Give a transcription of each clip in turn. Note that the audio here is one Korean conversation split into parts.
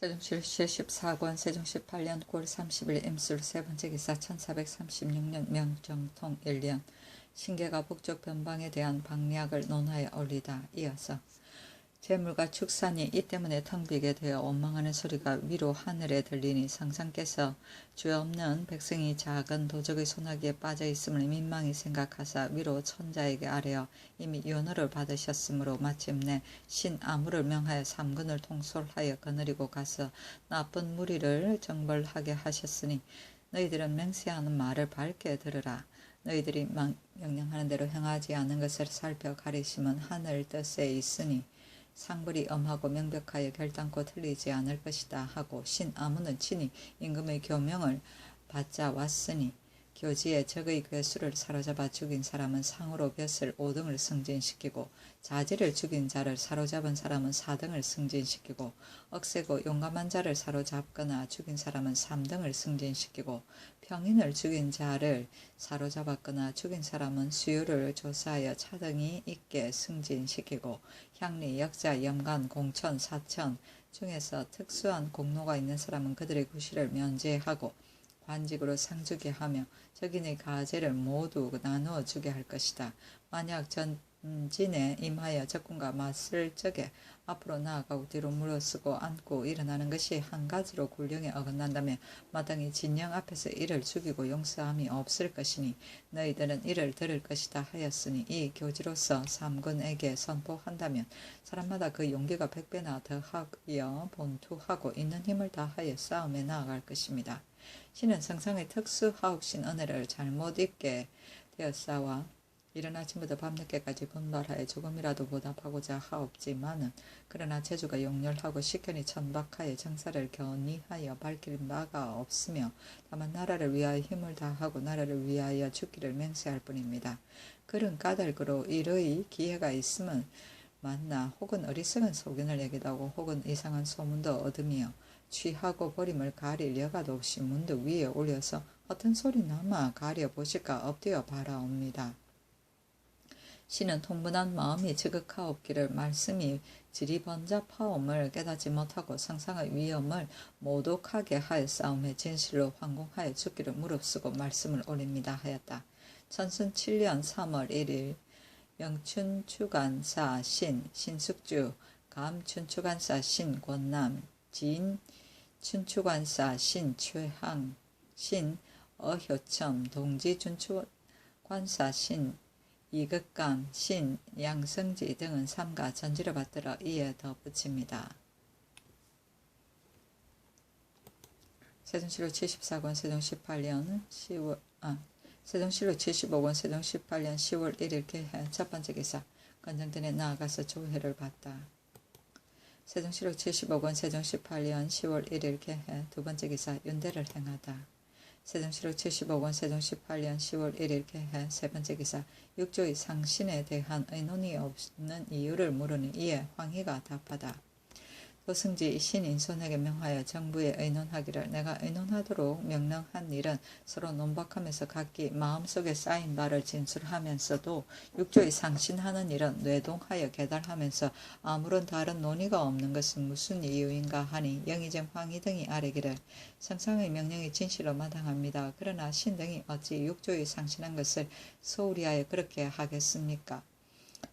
세종시 74권 세종 18년 9월 30일 임술 세 번째 기사 1436년 명정통 1년 신계가 북쪽 변방에 대한 방략을 논하여 올리다. 이어서 재물과 축산이 이 때문에 텅 비게 되어 원망하는 소리가 위로 하늘에 들리니 상상께서 죄 없는 백성이 작은 도적의 소나기에 빠져 있음을 민망히 생각하사 위로 천자에게 아뢰어 이미 윤호를 받으셨으므로 마침내 신 아무를 명하여 삼군을 통솔하여 거느리고 가서 나쁜 무리를 정벌하게 하셨으니 너희들은 맹세하는 말을 밝게 들으라. 너희들이 명령하는 대로 행하지 않는 것을 살펴 가리심은 하늘 뜻에 있으니 상불이 엄하고 명백하여 결단코 틀리지 않을 것이다 하고 신 아무는 친히 임금의 교명을 받자 왔으니 교지에 적의 괴수를 사로잡아 죽인 사람은 상으로 벼슬 5등을 승진시키고 자지를 죽인 자를 사로잡은 사람은 4등을 승진시키고 억세고 용감한 자를 사로잡거나 죽인 사람은 3등을 승진시키고 평인을 죽인 자를 사로잡았거나 죽인 사람은 수요를 조사하여 차등이 있게 승진시키고 향리, 역자, 염간, 공천, 사천 중에서 특수한 공로가 있는 사람은 그들의 구실을 면제하고 관직으로 상주게 하며 적인의 가제를 모두 나누어 주게 할 것이다. 만약 전진에 임하여 적군과 맞설 적에 앞으로 나아가고 뒤로 물러서고 앉고 일어나는 것이 한 가지로 굴령에 어긋난다면 마땅히 진영 앞에서 이를 죽이고 용서함이 없을 것이니 너희들은 이를 들을 것이다 하였으니 이 교지로서 삼군에게 선포한다면 사람마다 그 용기가 100배나 더하여 본투하고 있는 힘을 다하여 싸움에 나아갈 것입니다. 신은 성상의 특수하옵신 은혜를 잘못 입게 되었사와 이른 아침부터 밤늦게까지 분발하여 조금이라도 보답하고자 하옵지만은 그러나 제주가 용렬하고 식견이 천박하여 정사를 견의하여 밝힐 바가 없으며 다만 나라를 위하여 힘을 다하고 나라를 위하여 죽기를 맹세할 뿐입니다. 그런 까닭으로 이의 기회가 있으면 만나 혹은 어리석은 소견을 내기도 하고 혹은 이상한 소문도 얻으며 취하고 버림을 가릴 여가도 없이 문득 위에 올려서 어떤 소리나마 가려보실까 엎드려 바라옵니다. 신은 통분한 마음이 지극하옵기를 말씀이 지리번잡하옴을 깨닫지 못하고 상상의 위험을 모독하게 하였사오매 진실로 황공하여 죽기를 무릅쓰고 말씀을 올립니다 하였다. 천순 7년 3월 1일 영춘추간사 신 신숙주 감춘추간사 신 권남 진 춘추관사 신 최항 신 어효첨 동지춘추관사 신 이극감 신 양성지 등은 삼가 전지를 받들어 이에 덧붙입니다. 세종실록 74권 세종 18년 10월 세종실록 75권 세종 18년 10월 1일 개해 첫 번째 기사 건정전에 나아가서 조회를 받다. 세종실록 75권 세종 18년 10월 1일 개해 두 번째 기사 윤대를 행하다. 세종실록 75권 세종 18년 10월 1일 개해 세 번째 기사 육조의 상신에 대한 의논이 없는 이유를 물으니 이에 황희가 답하다. 도승지 신인손에게 명하여 정부에 의논하기를 내가 의논하도록 명령한 일은 서로 논박하면서 각기 마음속에 쌓인 바를 진술하면서도 육조의 상신하는 일은 뇌동하여 계달하면서 아무런 다른 논의가 없는 것은 무슨 이유인가 하니 영의정 황희 등이 아뢰기를 성상의 명령이 진실로 마땅합니다. 그러나 신 등이 어찌 육조의 상신한 것을 소홀히 하여 그렇게 하겠습니까?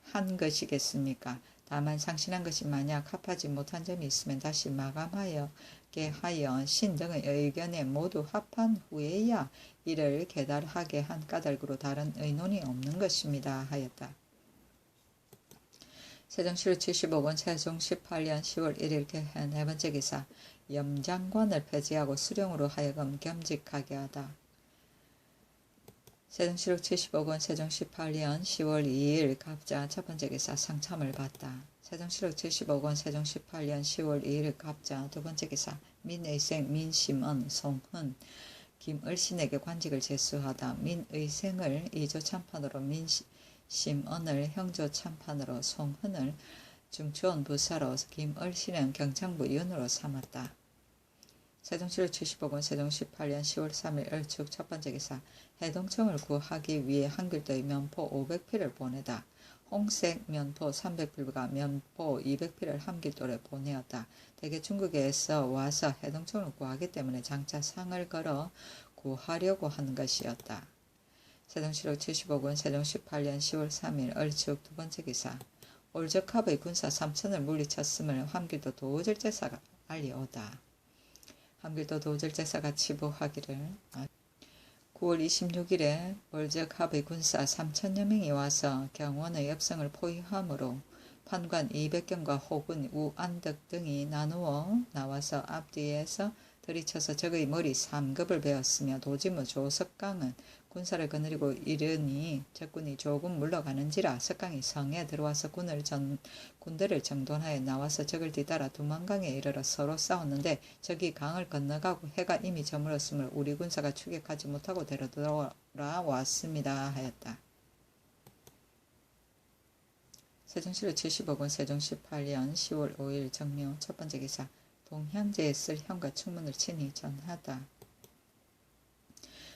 한 것이겠습니까? 다만 상신한 것이 만약 합하지 못한 점이 있으면 다시 마감하여게 하여 신 등의 의견에 모두 합한 후에야 이를 계달하게 한 까닭으로 다른 의논이 없는 것입니다 하였다. 세종실록 75권 세종 18년 10월 1일 개해 네 번째 기사 염장관을 폐지하고 수령으로 하여금 겸직하게 하다. 세종실록 75권 세종 18년 10월 2일 갑자 첫 번째 기사 상참을 받다. 세종실록 75권 세종 18년 10월 2일 갑자 두 번째 기사 민의생 민심은 송흔 김을신에게 관직을 제수하다. 민의생을 이조 참판으로 민심은을 형조 참판으로 송흔을 중추원 부사로 김을신은 경창부 윤으로 삼았다. 세종실록 75권 세종 18년 10월 3일 을축 첫 번째 기사 해동청을 구하기 위해 한길도의 면포 500피를 보내다. 홍색 면포 300필과 면포 200필을 함길도로 보내었다. 대개 중국에서 와서 해동청을 구하기 때문에 장차 상을 걸어 구하려고 하는 것이었다. 세종시록 75군 세종 18년 10월 3일 얼추 두 번째 기사. 올적합의 군사 3천을 물리쳤음을 함길도 도절제사가 알리오다. 함길도 도절제사가 치부하기를 9월 26일에 올적합의 군사 3천여 명이 와서 경원의 엽성을 포위함으로 판관 200경과 호군 우안덕 등이 나누어 나와서 앞뒤에서 들이쳐서 적의 머리 3급을 베었으며 도지무 조석강은 군사를 거느리고 이르니 적군이 조금 물러가는지라 석강이 성에 들어와서 군대를 정돈하여 나와서 적을 뒤따라 두만강에 이르러 서로 싸웠는데 적이 강을 건너가고 해가 이미 저물었으므로 우리 군사가 추격하지 못하고 되돌아왔습니다 하였다. 세종시로 75군 세종 18년 10월 5일 정묘 첫 번째 기사. 동향제에 쓸 현과 충문을 친히 전하다.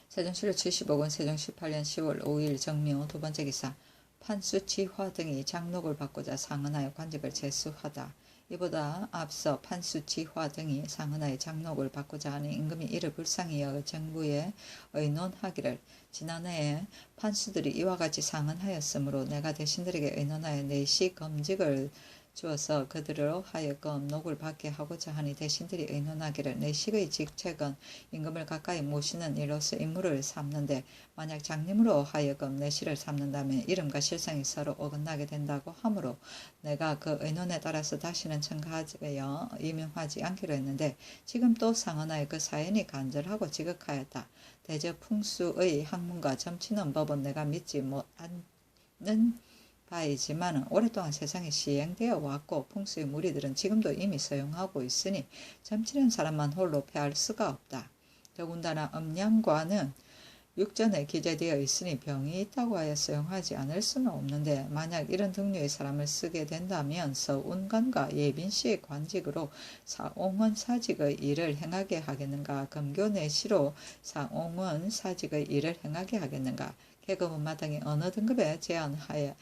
세종시로 75군 세종 18년 10월 5일 정묘 두 번째 기사. 판수치화 등이 장록을 받고자 상언하여 관직을 제수하다. 이보다 앞서 판수치화 등이 상언하여 장록을 받고자 하는 임금이 이를 불쌍히 여겨 정부에 의논하기를 지난해에 판수들이 이와 같이 상언하였으므로 내가 대신들에게 의논하여 내시 검직을 주어서 그들로 하여금 녹을 받게 하고자 하니 대신들이 의논하기를 내식의 직책은 임금을 가까이 모시는 일로서 임무를 삼는데 만약 장님으로 하여금 내시를 삼는다면 이름과 실상이 서로 어긋나게 된다고 하므로 내가 그 의논에 따라서 다시는 청가하여 임명하지 않기로 했는데 지금 또 상언하여 그 사연이 간절하고 지극하였다. 대저 풍수의 학문과 점치는 법은 내가 믿지 못하는 바이지만 오랫동안 세상에 시행되어 왔고 풍수의 무리들은 지금도 이미 사용하고 있으니 점치는 사람만 홀로 패할 수가 없다. 더군다나 음양과는 육전에 기재되어 있으니 병이 있다고 하여 사용하지 않을 수는 없는데 만약 이런 등류의 사람을 쓰게 된다면 서운관과 예빈씨의 관직으로 사옹원 사직의 일을 행하게 하겠는가 금교내시로 사옹원 사직의 일을 행하게 하겠는가 계급은 마땅히 어느 등급에 제한하여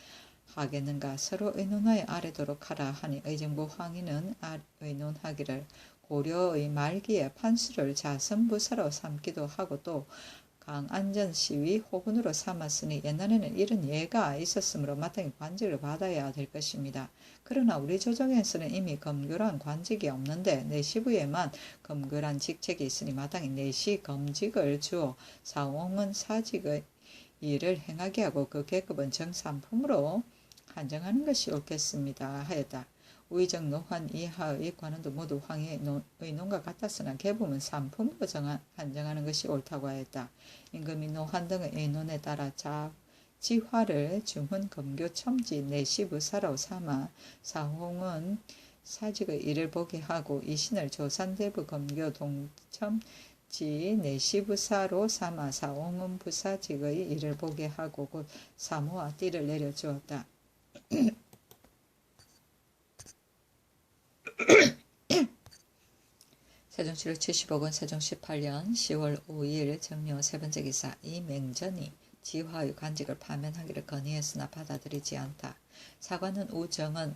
하겠는가 서로 의논하여 아래도록 하라 하니 의정부 황희는 의논하기를 고려의 말기에 판수를 자선부사로 삼기도 하고 또 강안전 시위 호군으로 삼았으니 옛날에는 이런 예가 있었으므로 마땅히 관직을 받아야 될 것입니다. 그러나 우리 조정에서는 이미 검교란 관직이 없는데 내시부에만 검교란 직책이 있으니 마땅히 내시 검직을 주어 사옹은 사직의 일을 행하게 하고 그 계급은 정삼품으로 한정하는 것이 옳겠습니다 하였다. 우의정 노환 이하의 관원도 모두 황해의 의논과 같았으나 계부는 삼품으로 한정하는 것이 옳다고 하였다. 임금이 노환 등의 의논에 따라 지화를 중훈 검교 첨지 내시부사로 삼아 사홍은 사직의 일을 보게 하고 이신을 조산대부 검교 동첨지 내시부사로 삼아 사홍은 부사직의 일을 보게 하고 곧 사모와 띠를 내려주었다. 세종시록 75군 세종 18년 10월 5일 정묘 세 번째 기사. 이 맹전이 지화의 관직을 파면하기를 건의했으나 받아들이지 않다. 사관은 우정은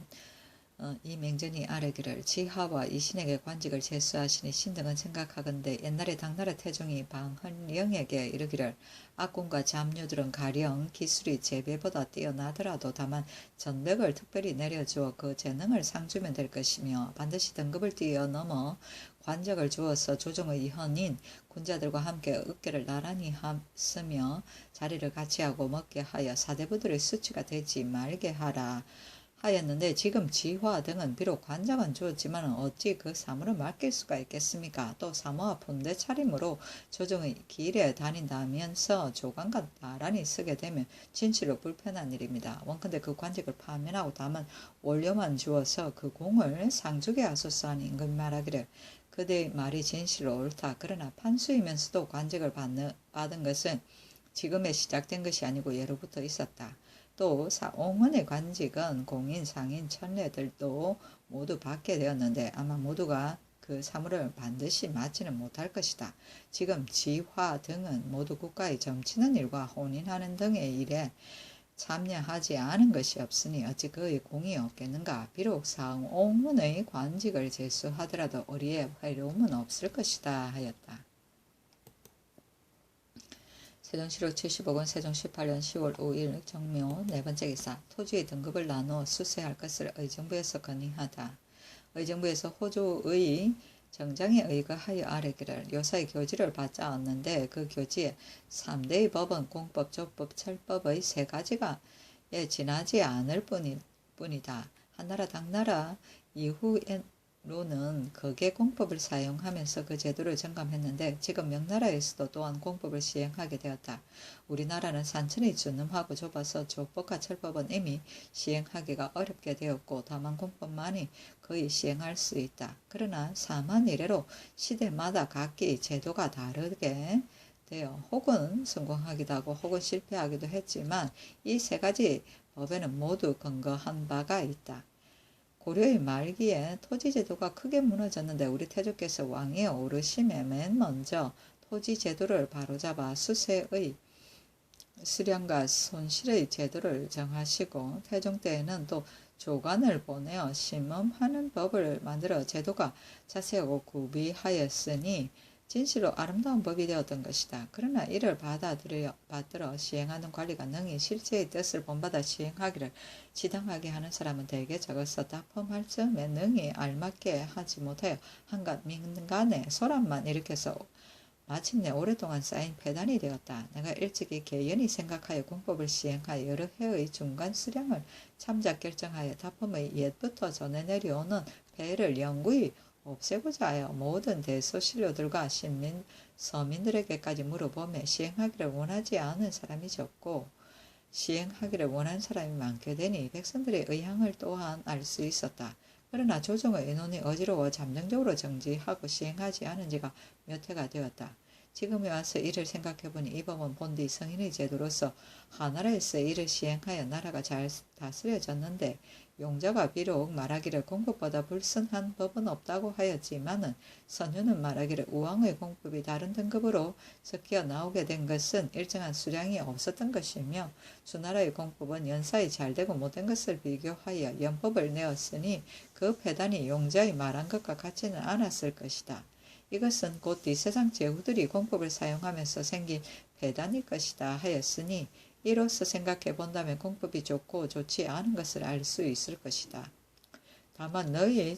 이 맹전이 아뢰기를 지하와 이신에게 관직을 제수하시니 신등은 생각하건대 옛날에 당나라 태종이 방헌령에게 이르기를 악군과 잡류들은 가령 기술이 제배보다 뛰어나더라도 다만 전백을 특별히 내려주어 그 재능을 상주면 될 것이며 반드시 등급을 뛰어넘어 관적을 주어서 조정의 현인 군자들과 함께 어깨를 나란히 쓰며 자리를 같이 하고 먹게 하여 사대부들의 수치가 되지 말게 하라 하였는데 지금 지화 등은 비록 관장은 주었지만 어찌 그 사물을 맡길 수가 있겠습니까? 또 사모와 본대 차림으로 조정의 길에 다닌다면서 조관과 나란히 쓰게 되면 진실로 불편한 일입니다. 원컨대 그 관직을 파면하고 다만 원료만 주어서 그 공을 상주게 하소서 하니 임금이 말하기를 그대의 말이 진실로 옳다. 그러나 판수이면서도 관직을 받은 것은 지금에 시작된 것이 아니고 예로부터 있었다. 또 사옹헌의 관직은 공인, 상인, 천례들도 모두 받게 되었는데 아마 모두가 그 사물을 반드시 맡지는 못할 것이다. 지금 지화 등은 모두 국가의 점치는 일과 혼인하는 등의 일에 참여하지 않은 것이 없으니 어찌 그의 공이 없겠는가. 비록 상옹문의 관직을 제수하더라도 우리의 회로움은 없을 것이다 하였다. 세종실록 75권 세종 18년 10월 5일 정묘 네 번째 기사. 토지의 등급을 나누어 수세할 것을 의정부에서 건의하다. 의정부에서 호조의 정장에 의거하여 아래기를 요사의 교지를 받지 않는데 그 교지에 3대의 법은 공법, 조법, 철법의 세 가지가 지나지 않을 뿐이다. 한나라 당나라 이후로는 극의 공법을 사용하면서 그 제도를 점검했는데 지금 명나라에서도 또한 공법을 시행하게 되었다. 우리나라는 산천이 준엄하고 좁아서 조법과 철법은 이미 시행하기가 어렵게 되었고 다만 공법만이 거의 시행할 수 있다. 그러나 사만 이래로 시대마다 각기 제도가 다르게 되어 혹은 성공하기도 하고 혹은 실패하기도 했지만 이 세 가지 법에는 모두 근거한 바가 있다. 고려의 말기에 토지제도가 크게 무너졌는데 우리 태조께서 왕위에 오르심에 맨 먼저 토지제도를 바로잡아 수세의 수량과 손실의 제도를 정하시고 태종 때에는 또 조관을 보내어 심험하는 법을 만들어 제도가 자세하고 구비하였으니 진실로 아름다운 법이 되었던 것이다. 그러나 이를 받들어 시행하는 관리가 능히 실제의 뜻을 본받아 시행하기를 지당하게 하는 사람은 대개 적어서 다품할 점에 능히 알맞게 하지 못하여 한갓 민간의 소란만 일으켜서 마침내 오랫동안 쌓인 폐단이 되었다. 내가 일찍이 개연히 생각하여 공법을 시행하여 여러 해의 중간 수량을 참작 결정하여 다품의 옛부터 전해 내려오는 폐해를 영구히 없애고자 하여 모든 대소신료들과 서민들에게까지 물어보며 시행하기를 원하지 않은 사람이 적고 시행하기를 원하는 사람이 많게 되니 백성들의 의향을 또한 알 수 있었다. 그러나 조정의 의논이 어지러워 잠정적으로 정지하고 시행하지 않은 지가 몇 해가 되었다. 지금에 와서 이를 생각해보니 이 법은 본디 성인의 제도로서 하나라에서 이를 시행하여 나라가 잘 다스려졌는데 용자가 비록 말하기를 공법보다 불선한 법은 없다고 하였지만은 선유는 말하기를 우왕의 공법이 다른 등급으로 섞여 나오게 된 것은 일정한 수량이 없었던 것이며 수나라의 공법은 연사에 잘되고 못된 것을 비교하여 연법을 내었으니 그 폐단이 용자의 말한 것과 같지는 않았을 것이다. 이것은 곧 뒷세상 제후들이 공법을 사용하면서 생긴 폐단일 것이다 하였으니 이로써 생각해 본다면 공법이 좋고 좋지 않은 것을 알 수 있을 것이다. 다만 너희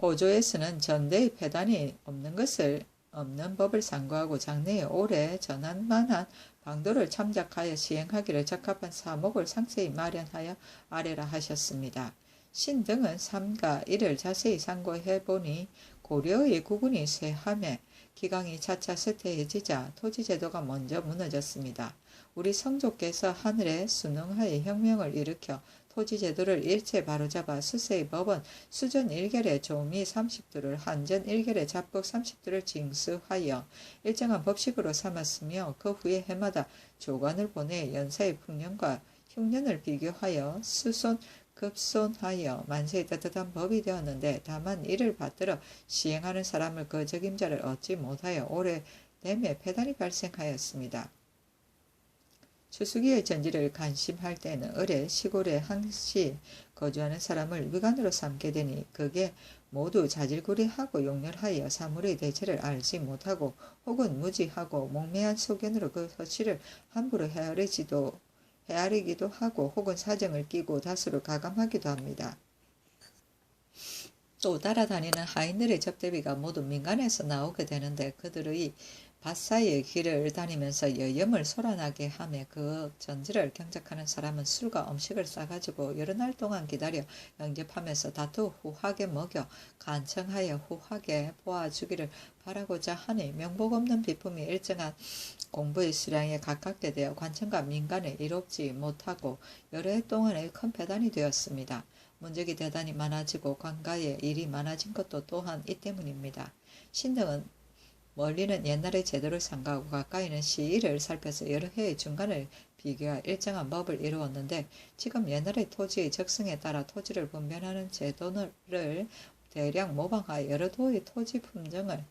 호조에서는 전대의 폐단이 없는 법을 상고하고 장래에 오래 전할 만한 방도를 참작하여 시행하기를 적합한 사목을 상세히 마련하여 아래라 하셨습니다. 신등은 삼가 이를 자세히 상고해 보니 고려의 국운이 쇠함에 기강이 차차 쇠퇴해지자 토지제도가 먼저 무너졌습니다. 우리 성조께서 하늘에 순응하여 혁명을 일으켜 토지제도를 일체 바로잡아 수세의 법은 수전 1결의 조미 30두를 한전 1결의 잡곡 30두를 징수하여 일정한 법식으로 삼았으며 그 후에 해마다 조관을 보내 연사의 풍년과 흉년을 비교하여 수손 급손하여 만세의 떳떳한 법이 되었는데 다만 이를 받들어 시행하는 사람을 그 적임자를 얻지 못하여 오래됨에 폐단이 발생하였습니다. 추수기의 전지를 간심할 때는 을에 시골에 항시 거주하는 사람을 위관으로 삼게 되니 그게 모두 자질구레하고 용렬하여 사물의 대체를 알지 못하고 혹은 무지하고 몽매한 소견으로 그 서치를 함부로 헤아리기도 하고 혹은 사정을 끼고 다수를 가감하기도 합니다. 또 따라다니는 하인들의 접대비가 모두 민간에서 나오게 되는데 그들의 밭사이의 길을 다니면서 여염을 소란하게 하며 그 전지를 경작하는 사람은 술과 음식을 싸가지고 여러 날 동안 기다려 영접하면서 다투 후하게 먹여 간청하여 후하게 보아주기를 바라고자 하니 명복 없는 비품이 일정한 공부의 수량에 가깝게 되어 관청과 민간에 이롭지 못하고 여러 해 동안의 큰 폐단이 되었습니다. 문적이 대단히 많아지고 관가에 일이 많아진 것도 또한 이 때문입니다. 신등은 멀리는 옛날의 제도를 상고하고 가까이는 시일을 살펴서 여러 해의 중간을 비교하 일정한 법을 이루었는데 지금 옛날의 토지의 적성에 따라 토지를 분변하는 제도를 대량 모방하여 여러 도의 토지 품종을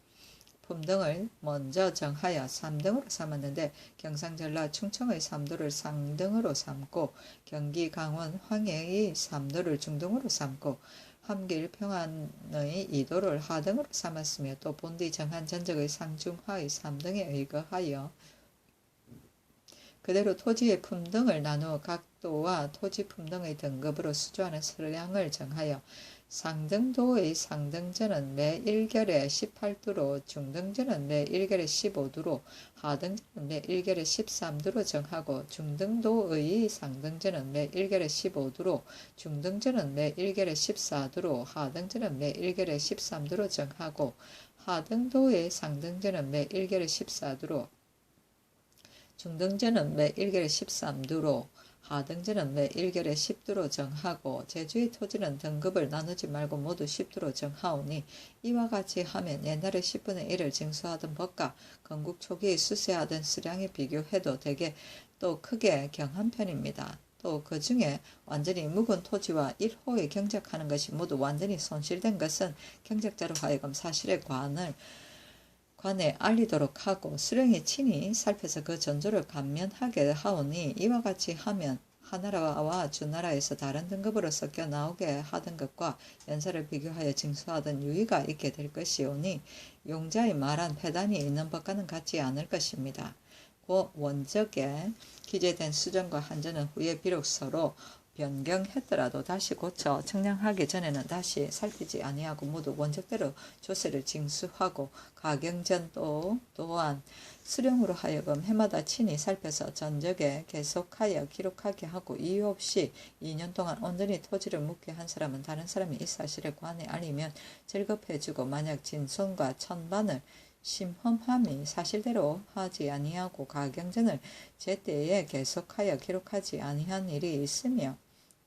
품등을 먼저 정하여 3등으로 삼았는데 경상 전라 충청의 3도를 상등으로 삼고 경기 강원 황해의 3도를 중등으로 삼고 함길 평안의 2도를 하등으로 삼았으며 또 본디 정한 전적의 상중하의 3등에 의거하여 그대로 토지의 품등을 나누어 각 도와 토지 품등의 등급으로 수조하는 서량을 정하여 상등도의 상등전은 매 1결에 18두로 중등전은 매 1결에 15두로 하등전은 매 1결에 13두로 정하고 중등도의 상등전은 매 1결에 15두로 중등전은 매 1결에 14두로 하등전은 매 1결에 13두로 정하고 하등도의 상등전은 매 1결에 14두로 중등전은 매 1결에 13두로 하등전은 매 1결에 10두로 정하고 제주의 토지는 등급을 나누지 말고 모두 10두로 정하오니 이와 같이 하면 옛날에 10분의 1을 징수하던 법과 건국 초기의 수세하던 수량에 비교해도 되게 또 크게 경한 편입니다. 또 그 중에 완전히 묵은 토지와 1호에 경작하는 것이 모두 완전히 손실된 것은 경작자로 하여금 사실의 관에 알리도록 하고 수령이 친히 살펴서 그 전조를 감면하게 하오니 이와 같이 하면 하나라와 주나라에서 다른 등급으로 섞여 나오게 하던 것과 연사를 비교하여 징수하던 유의가 있게 될 것이오니 용자의 말한 폐단이 있는 법과는 같지 않을 것입니다. 고 원적에 기재된 수정과 한전은 후에 비록 서로 변경했더라도 다시 고쳐 청량하기 전에는 다시 살피지 아니하고 모두 원적대로 조세를 징수하고 가경전 또한 수령으로 하여금 해마다 친히 살펴서 전적에 계속하여 기록하게 하고 이유 없이 2년 동안 온전히 토지를 묵게 한 사람은 다른 사람이 이 사실을 관에 알리면 절급해주고 만약 진손과 천반을 심험함이 사실대로 하지 아니하고 가경전을 제때에 계속하여 기록하지 아니한 일이 있으며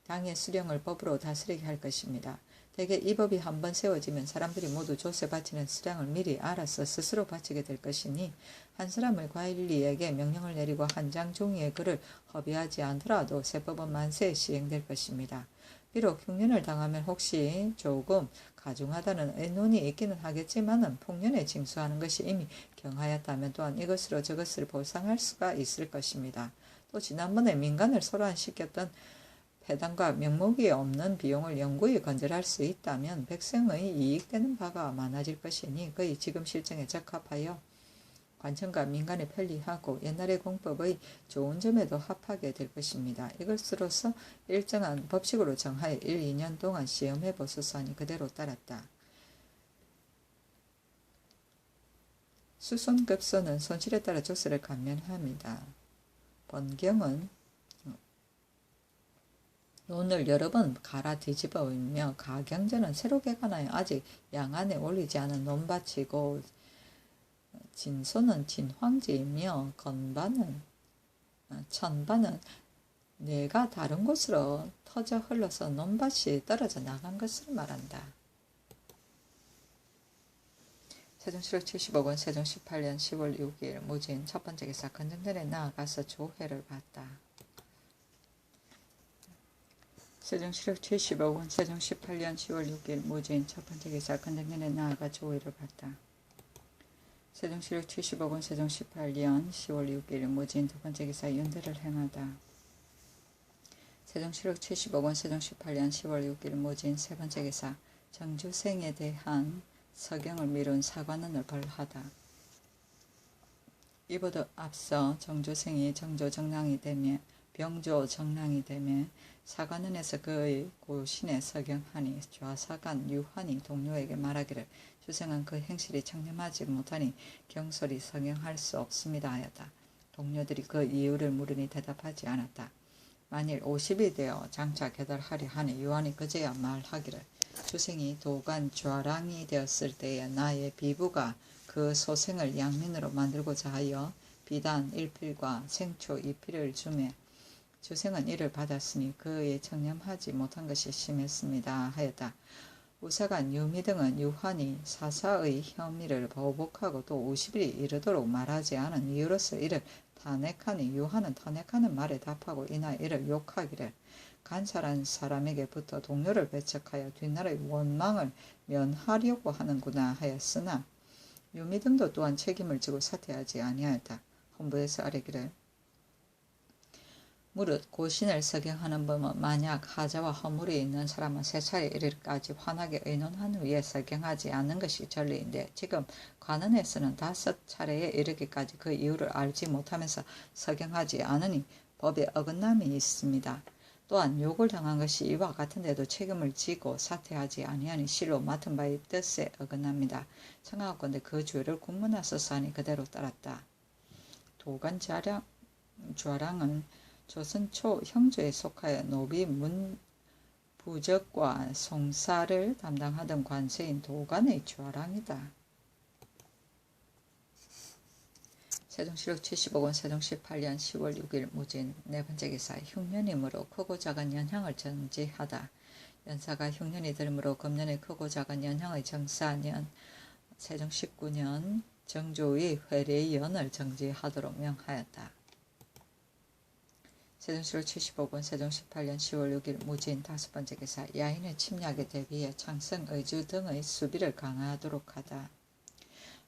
당의 수령을 법으로 다스리게 할 것입니다. 대개 이 법이 한번 세워지면 사람들이 모두 조세 바치는 수량을 미리 알아서 스스로 바치게 될 것이니 한 사람의 관리에게 명령을 내리고 한 장 종이의 글을 허비하지 않더라도 세법은 만세 시행될 것입니다. 비록 흉년을 당하면 혹시 조금 가중하다는 의논이 있기는 하겠지만은 폭년에 징수하는 것이 이미 경하였다면 또한 이것으로 저것을 보상할 수가 있을 것입니다. 또 지난번에 민간을 소란시켰던 폐단과 명목이 없는 비용을 영구히 건절할 수 있다면 백성의 이익되는 바가 많아질 것이니 거의 지금 실정에 적합하여 관청과 민간에 편리하고 옛날의 공법의 좋은 점에도 합하게 될 것입니다. 이것으로서 일정한 법칙으로 정하여 1, 2년 동안 시험해 보소서하니 그대로 따랐다. 수손급소는 손실에 따라 조세를 감면합니다. 번경은 논을 여러 번 갈아 뒤집어오며 가경전은 새로 개관하여 아직 양안에 올리지 않은 논밭이고 진소는 진황지이며 천반은 내가 다른 곳으로 터져 흘러서 논밭이 떨어져 나간 것을 말한다. 세종시력 75권 세종 18년 10월 6일 무진 첫 번째 기사 건정전에 나아가서 조회를 받다. 세종시력 75권 세종 18년 10월 6일 무진 첫 번째 기사 건정전에 나아가 조회를 받다. 세종시력 75권 세종 18년 10월 6일 무진 두 번째 기사 연대를 행하다. 세종시력 75권 세종 18년 10월 6일 무진 세 번째 기사 정주생에 대한 서경을 미룬 사관원을 벌하다. 이보다 앞서 정주생이 정조정랑이 되며 병조정랑이 되며 사관원에서 그의 고신에 서경하니 좌사관 유환이 동료에게 말하기를 주생은 그 행실이 청렴하지 못하니 경솔히 서경할 수 없습니다 하였다. 동료들이 그 이유를 물으니 대답하지 않았다. 만일 50이 되어 장차 계달하려 하니 유환이 그제야 말하기를 주생이 도관 좌랑이 되었을 때에 나의 비부가 그 소생을 양민으로 만들고자 하여 비단 1필과 생초 2필을 주매 주생은 이를 받았으니 그의 청렴하지 못한 것이 심했습니다 하였다. 우사관 유미 등은 유환이 사사의 혐의를 보복하고 또 50일이 이르도록 말하지 않은 이유로서 이를 탄핵하니 유환은 탄핵하는 말에 답하고 이나 이를 욕하기를 간사란 사람에게부터 동료를 배척하여 뒷나라의 원망을 면하려고 하는구나 하였으나 유미 등도 또한 책임을 지고 사퇴하지 아니하였다. 헌부에서 아뢰기를 무릇 고신을 서경하는 법은 만약 하자와 허물이 있는 사람은 세 차례 이르기까지 환하게 의논한 후에 서경하지 않는 것이 전리인데 지금 관원에서는 5차례에 이르기까지 그 이유를 알지 못하면서 서경하지 않으니 법에 어긋남이 있습니다. 또한 욕을 당한 것이 이와 같은데도 책임을 지고 사퇴하지 아니하니 실로 맡은 바의 뜻에 어긋납니다. 청하건대 그 죄를 국문하소서 하니 그대로 따랐다. 도간좌랑은 조선 초 형조에 속하여 노비 문부적과 송사를 담당하던 관세인 도간의 좌랑이다. 세종실록 75권 세종 18년 10월 6일 무진 네 번째 기사 흉년이므로 크고 작은 연향을 정지하다. 연사가 흉년이 들므로 금년에 크고 작은 연향의 정사년 세종 19년 정조의 회례의 연을 정지하도록 명하였다. 세종실록 75권 세종 18년 10월 6일 무진 다섯 번째 기사 야인의 침략에 대비해 창성, 의주 등의 수비를 강화하도록 하다.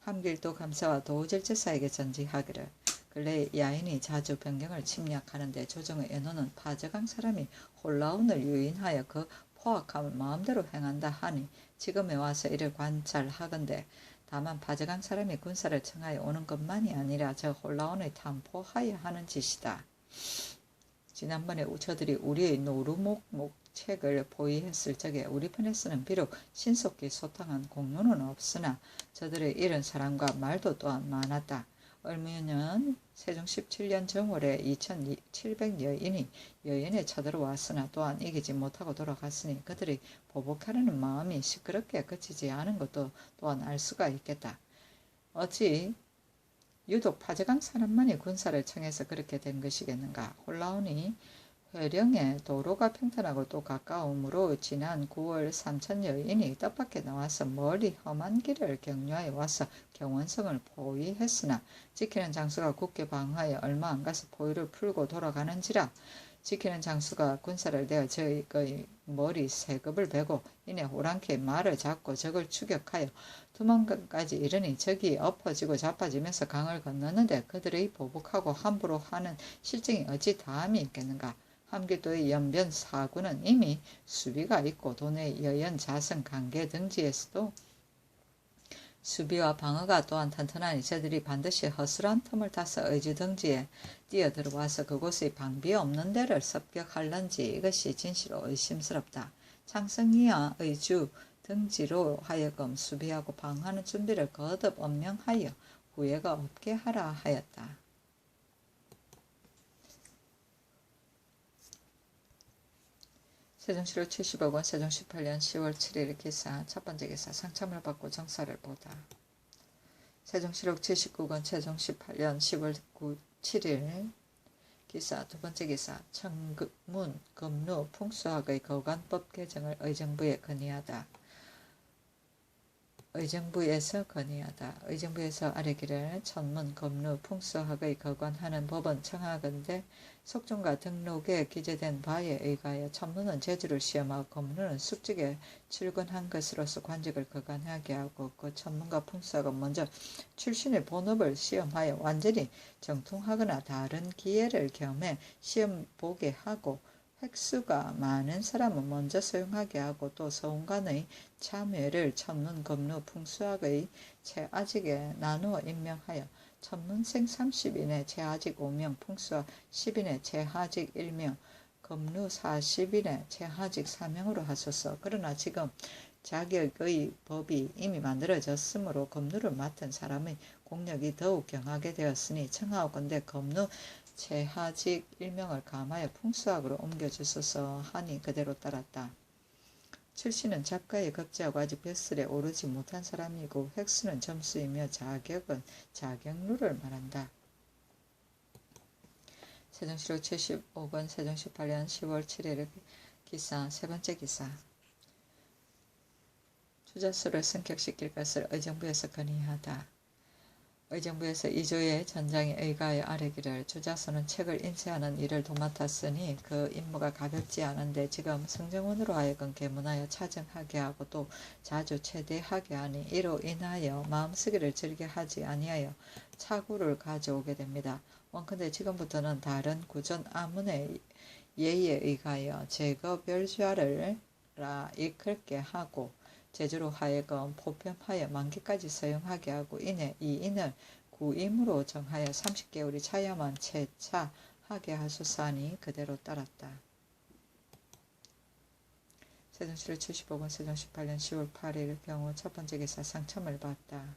함길도 감사와 도질제사에게 전지하기를 근래 야인이 자주 변경을 침략하는데 조정의 연호는 파저강 사람이 홀라운을 유인하여 그 포악함을 마음대로 행한다 하니 지금에 와서 이를 관찰하건대 다만 파저강 사람이 군사를 청하여 오는 것만이 아니라 저 홀라운을 탐포하여 하는 짓이다. 지난번에 저들이 우리의 노루목목 책을 포위했을 적에 우리 편에서는 비록 신속히 소탕한 공로는 없으나 저들의 잃은 사람과 말도 또한 많았다. 을묘년 세종 17년 정월에 2700여인이 여인에 쳐들어왔으나 또한 이기지 못하고 돌아갔으니 그들이 보복하려는 마음이 시끄럽게 그치지 않은 것도 또한 알 수가 있겠다. 어찌 유독 파저강 사람만이 군사를 청해서 그렇게 된 것이겠는가. 홀라운이 회령에 도로가 평탄하고 또 가까우므로 지난 9월 3천 여인이 뜻밖에 나와서 멀리 험한 길을 경유하여 와서 경원성을 포위했으나 지키는 장수가 굳게 방어하여 얼마 안 가서 포위를 풀고 돌아가는지라 지키는 장수가 군사를 내어 저의 머리 세급을 베고 이내 호랑케 말을 잡고 적을 추격하여 두만강까지 이르니 적이 엎어지고 자빠지면서 강을 건너는데 그들의 보복하고 함부로 하는 실정이 어찌 다함이 있겠는가. 함길도의 연변 사구는 이미 수비가 있고 도내 여연 자성 강계 등지에서도 수비와 방어가 또한 튼튼하니 저들이 반드시 허술한 틈을 타서 의주 등지에 뛰어들어와서 그곳의 방비 없는 데를 습격할런지 이것이 진실로 의심스럽다. 창성이야 의주 등지로 하여금 수비하고 방어하는 준비를 거듭 엄명하여 후회가 없게 하라 하였다. 세종실록 75권 세종 18년 10월 7일 기사 첫 번째 기사 상참을 받고 정사를 보다. 세종실록 79권 세종 18년 10월 7일 기사 두 번째 기사 청문 금루 풍수학의 거관법 개정을 의정부에 건의하다. 의정부에서 아뢰기를 천문, 검루, 풍수학의 거관하는 법은 청하건대 속종과 등록에 기재된 바에 의하여 천문은 제주를 시험하고 검루는 숙직에 출근한 것으로서 관직을 거관하게 하고 그 천문과 풍수학은 먼저 출신의 본업을 시험하여 완전히 정통하거나 다른 기회를 겸해 시험 보게 하고 획수가 많은 사람은 먼저 사용하게 하고 또 서원관의 참여를 천문, 검루, 풍수학의 최아직에 나누어 임명하여 천문생 30인의 최하직 5명, 풍수학 10인의 최하직 1명, 검루 40인의 최하직 4명으로 하소서. 그러나 지금 자격의 법이 이미 만들어졌으므로 검루를 맡은 사람의 공력이 더욱 경하게 되었으니 청하오건대 검루 최하직 1명을 감하여 풍수학으로 옮겨주소서 하니 그대로 따랐다. 출신은 작가에 급제하고 아직 벼슬에 오르지 못한 사람이고 획수는 점수이며 자격은 자격루를 말한다. 세종실록 75권 세종 18년 10월 7일 기사 세 번째 기사 주자수를 승격시킬 것을 의정부에서 건의하다. 의정부에서 이조의 전장에 의가하여 아뢰기를 주자서는 책을 인쇄하는 일을 도맡았으니 그 임무가 가볍지 않은데 지금 승정원으로 하여금 계문하여 차정하게 하고 또 자주 체대하게 하니 이로 인하여 마음쓰기를 즐겨 하지 아니하여 차구를 가져오게 됩니다. 원컨대 지금부터는 다른 구전 아문의 예의에 의하여 제거 별좌를 이끌게 하고 제주로 하여금 포편하여 만기까지 사용하게 하고 이내 이 인을 구임으로 정하여 30개월이 차야만 채차하게 하소서하니 그대로 따랐다. 세종시로 75권 세종 18년 10월 8일 경우 첫 번째 기사 상첨을 받다.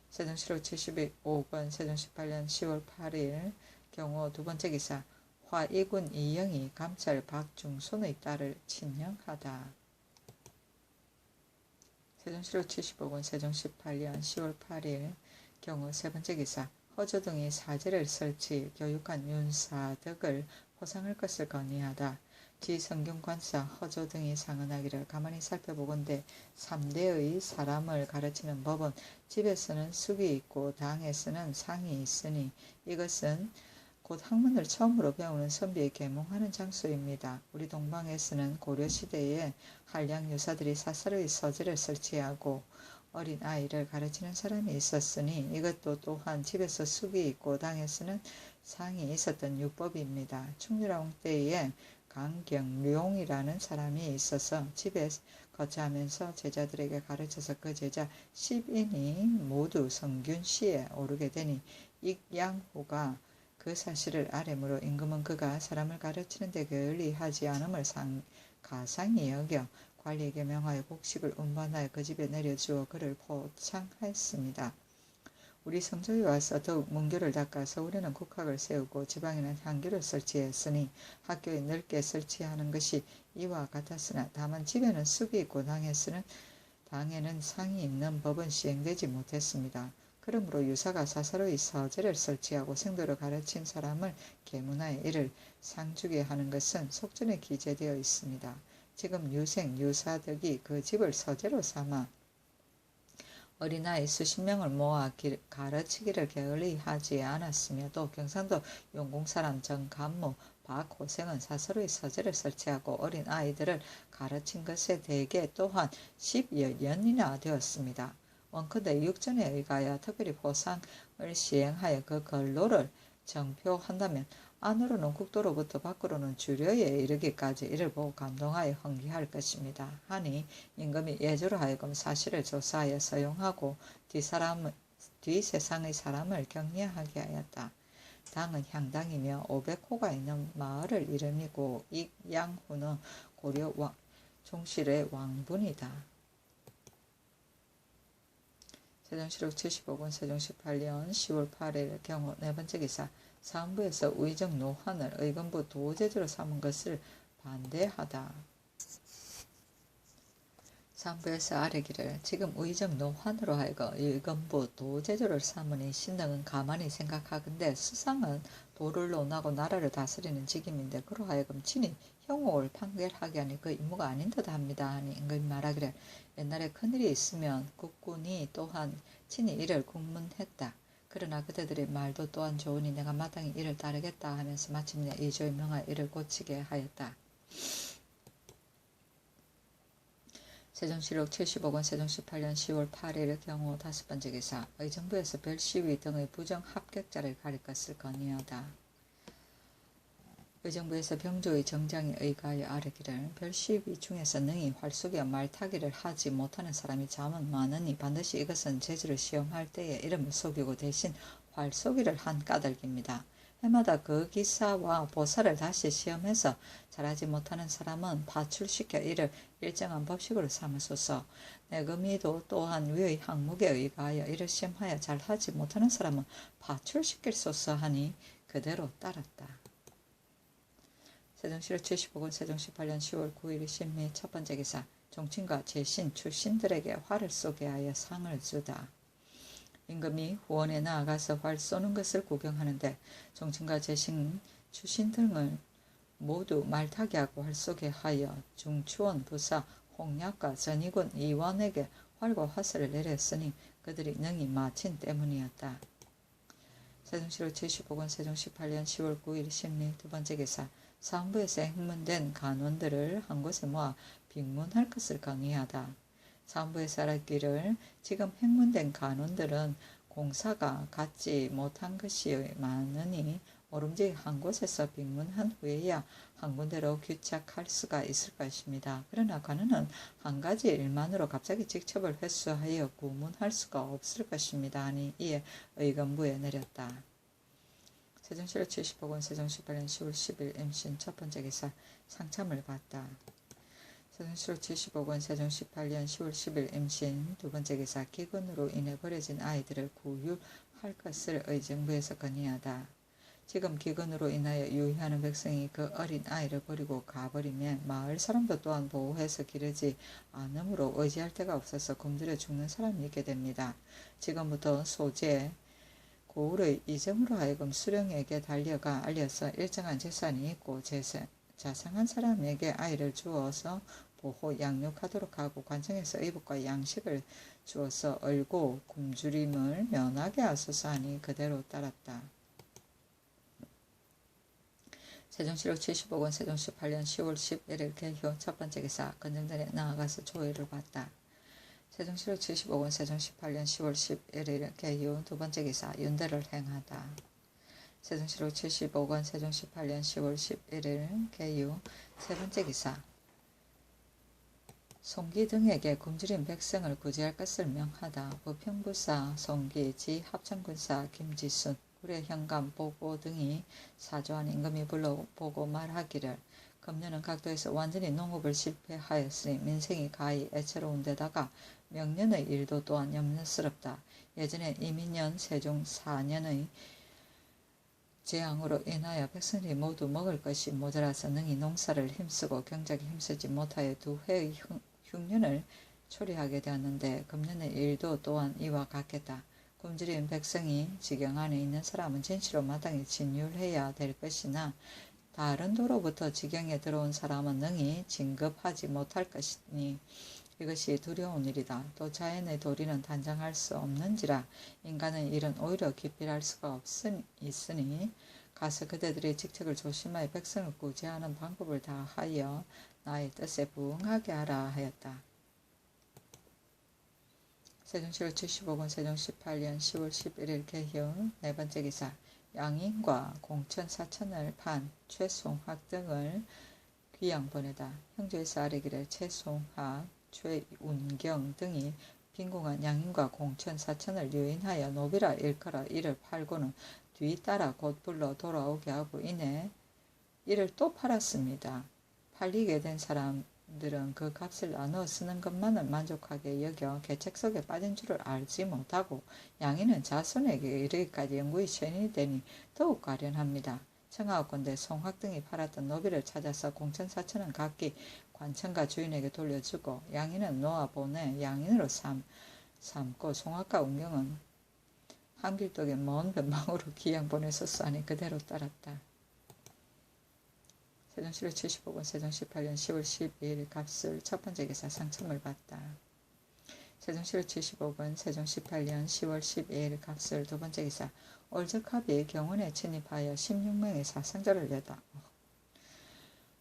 세종시로 75권 세종 18년 10월 8일 경우 두 번째 기사 화이군 이영이 감찰 박중손의 딸을 친형하다. 세종시로 75권 세종 18년 10월 8일 경우 세 번째 기사 허조등이 사제를 설치 교육한 윤사덕을 포상할 것을 건의하다. 지성균관사 허조등이 상언하기를 가만히 살펴보건대 3대의 사람을 가르치는 법은 집에서는 숙이 있고 당에서는 상이 있으니 이것은 곧 학문을 처음으로 배우는 선비에 계몽하는 장소입니다. 우리 동방에서는 고려시대에 한량 유사들이 사설의 서재를 설치하고 어린 아이를 가르치는 사람이 있었으니 이것도 또한 집에서 숙이 있고 당에서는 상이 있었던 유법입니다. 충주라옹 때에 강경룡이라는 사람이 있어서 집에 거처하면서 제자들에게 가르쳐서 그 제자 10인이 모두 성균시에 오르게 되니 익양호가 그 사실을 아뢰므로 임금은 그가 사람을 가르치는 데 게을리하지 않음을 가상히 여겨 관리에게 명하여 곡식을 운반하여 그 집에 내려주어 그를 포창하였습니다. 우리 성조에 와서 더욱 문교를 닦아 서울에는 국학을 세우고 지방에는 향교를 설치했으니 학교에 넓게 설치하는 것이 이와 같았으나 다만 집에는 숲이 있고 당에는 상이 있는 법은 시행되지 못했습니다. 그러므로 유사가 사사로이 서재를 설치하고 생도를 가르친 사람을 계문하여 이를 상주게 하는 것은 속전에 기재되어 있습니다. 지금 유사덕이 그 집을 서재로 삼아 어린아이 수십 명을 모아 가르치기를 게을리하지 않았으며 또 경상도 용궁사람 정간무 박호생은 사서로의 서재를 설치하고 어린 아이들을 가르친 것에 대개 또한 10여 년이나 되었습니다. 원컨대 육전에 의하여 특별히 포상을 시행하여 그 근로를 정표한다면 안으로는 국도로부터 밖으로는 주려에 이르기까지 이를 보고 감동하여 헌기할 것입니다. 하니 임금이 예조로 하여금 사실을 조사하여 서용하고 뒷세상의 사람을 격려하게 하였다. 당은 향당이며 500호가 있는 마을을 이름이고 익양후는 고려 종실의 왕분이다. 세종시록 75권 세종 18년 10월 8일 경우 네 번째 기사 사헌부에서 의정 노환을 의금부 도제주로 삼은 것을 반대하다. 사헌부에서 아뢰기를 지금 의정 노환으로 하여금 의금부 도제주를 삼으니 신등은 가만히 생각하건대 수상은 도를 논하고 나라를 다스리는 직임인데 그로 하여금 친히 형옥을 판결하게 하니 그 임무가 아닌 듯 합니다. 하니 임금이 말하기를 옛날에 큰일이 있으면 국군이 또한 친히 이를 국문했다. 그러나 그대들의 말도 또한 좋으니 내가 마땅히 이를 따르겠다 하면서 마침내 이조의 명하여 이를 고치게 하였다. 세종시록 75권 세종 18년 10월 8일 경우 다섯 번째 기사 의정부에서 별시위 등의 부정 합격자를 가릴 것을 건의하다. 의정부에서 병조의 정장에 의하여 아뢰기를 별시위 중에서 능히 활쏘기와 말타기를 하지 못하는 사람이 자문 많으니 반드시 이것은 제주를 시험할 때에 이름을 속이고 대신 활쏘기를 한 까닭입니다. 해마다 그 기사와 보사를 다시 시험해서 잘하지 못하는 사람은 파출시켜 이를 일정한 법식으로 삼으소서. 내금이도 또한 위의 항목에 의하여 이를 시험하여 잘하지 못하는 사람은 파출시킬소서 하니 그대로 따랐다. 세종시록 75권 세종 18년 10월 9일 신미 첫 번째 기사 종친과 제신 출신들에게 활을 쏘게 하여 상을 주다. 임금이 후원에 나아가서 활 쏘는 것을 구경하는데 종친과 제신 출신 등을 모두 말타기 하고 활 쏘게 하여 중추원 부사 홍약과 전이군 이원에게 활과 화살을 내렸으니 그들이 능히 마친 때문이었다. 세종시로 75권 세종 18년 10월 9일 심리 두 번째 기사. 사헌부에서 행문된 간원들을 한 곳에 모아 빅문할 것을 건의하다. 사헌부에서 알았기를 지금 행문된 간원들은 공사가 갖지 못한 것이 많으니 오름지 한 곳에서 빅문한 후에야 한 군데로 귀착할 수가 있을 것입니다. 그러나 관원은 한 가지 일만으로 갑자기 직첩을 회수하여 구문할 수가 없을 것입니다. 하니 이에 의건부에 내렸다. 세종시로 75권 세종 18년 10월 10일 임신 첫 번째 기사. 상참을 받다. 세종시로 75권 세종 18년 10월 10일 임신 두 번째 기사. 기근으로 인해 버려진 아이들을 구휼할 것을 의정부에서 건의하다. 지금 기근으로 인하여 유의하는 백성이 그 어린 아이를 버리고 가버리면 마을 사람도 또한 보호해서 기르지 않으므로 의지할 데가 없어서 굶주려 죽는 사람이 있게 됩니다. 지금부터 소재 고을의 이정으로 하여금 수령에게 달려가 알려서 일정한 재산이 있고 자상한 사람에게 아이를 주어서 보호 양육하도록 하고 관청에서 의복과 양식을 주어서 얼고 굶주림을 면하게 하소서 하니 그대로 따랐다. 세종시로 75권 세종 18년 10월 11일 개효 첫 번째 기사. 건정전에 나아가서 조의를 받다. 세종시로 75권 세종 18년 10월 11일 개효 두 번째 기사. 윤대를 행하다. 세종시로 75권 세종 18년 10월 11일 개효 세 번째 기사. 송기 등에게 굶주린 백성을 구제할 것을 명하다. 부평부사 송기 지 합천군사 김지순 구례 현감 보고 등이 사조한 임금이 불러보고 말하기를 금년은 각도에서 완전히 농업을 실패하였으니 민생이 가히 애처로운 데다가 명년의 일도 또한 염려스럽다. 예전에 이민년 세종 4년의 재앙으로 인하여 백성들이 모두 먹을 것이 모자라서 능히 농사를 힘쓰고 경작에 힘쓰지 못하여 두 해의 흉년을 초래하게 되었는데 금년의 일도 또한 이와 같겠다. 굶주린 백성이 지경 안에 있는 사람은 진시로 마땅히 진율해야 될 것이나 다른 도로부터 지경에 들어온 사람은 능히 진급하지 못할 것이니 이것이 두려운 일이다. 또 자연의 도리는 단정할 수 없는지라 인간의 일은 오히려 기필할 수가 있으니 가서 그대들의 직책을 조심하여 백성을 구제하는 방법을 다하여 나의 뜻에 부응하게 하라 하였다. 세종시로 75권 세종 18년 10월 11일 개효 네 번째 기사. 양인과 공천 사천을 판 최송학 등을 귀양 보내다. 형조에서 아뢰기를 최송학, 최운경 등이 빈궁한 양인과 공천 사천을 유인하여 노비라 일컬어 이를 팔고는 뒤따라 곧 불러 돌아오게 하고 이내 이를 또 팔았습니다. 팔리게 된 사람들은 그 값을 나누어 쓰는 것만을 만족하게 여겨 계책 속에 빠진 줄을 알지 못하고 양인은 자손에게 이르기까지 영구히 션이 되니 더욱 가련합니다. 청하옵건대 송학 등이 팔았던 노비를 찾아서 공천 사천은 각기 관청과 주인에게 돌려주고 양인은 놓아 보내 양인으로 삼고 송학과 운경은 한길독의 먼 변방으로 귀양 보내소서 하니 그대로 따랐다. 세종시로 75권 세종 18년 10월 12일 갑술 첫 번째 기사. 상첨을 받다. 세종시로 75권 세종 18년 10월 12일 갑술 두 번째 기사. 올적합이 경운에 침입하여 16명의 사상자를 내다.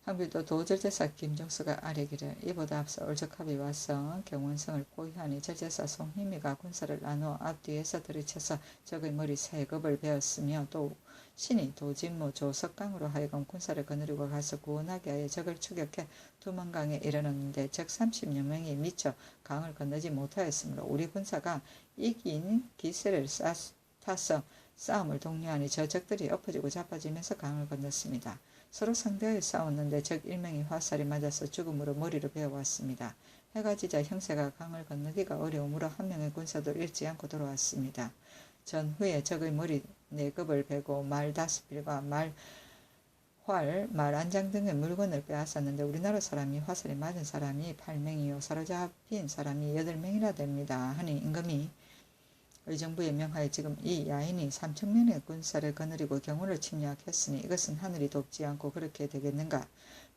항빌도 도절제사 김종수가 아뢰기를 이보다 앞서 올적합이 와서 경운성을 포위하니 절제사 송희미가 군사를 나누어 앞뒤에서 들이쳐서 적의 머리 세 겁을 베었으며 또 신이 도진무 조석강으로 하여금 군사를 거느리고 가서 구원하게 하여 적을 추격해 두만강에 이르렀는데 적 30여 명이 미쳐 강을 건너지 못하였으므로 우리 군사가 이긴 기세를 타서 싸움을 독려하니 저 적들이 엎어지고 자빠지면서 강을 건넜습니다. 서로 상대하여 싸웠는데 적 1명이 화살이 맞아서 죽음으로 머리를 베어왔습니다. 해가 지자 형세가 강을 건너기가 어려우므로 한 명의 군사도 잃지 않고 돌아왔습니다. 전후에 적의 머리 4겁을 베고 말 5필과 말 안장 등의 물건을 빼앗았는데 우리나라 사람이 화살이 맞은 사람이 8명이요 사로잡힌 사람이 8명이나 됩니다. 하니 임금이 의정부에 명하여 지금 이 야인이 3,000명의 군사를 거느리고 경우를 침략했으니 이것은 하늘이 돕지 않고 그렇게 되겠는가.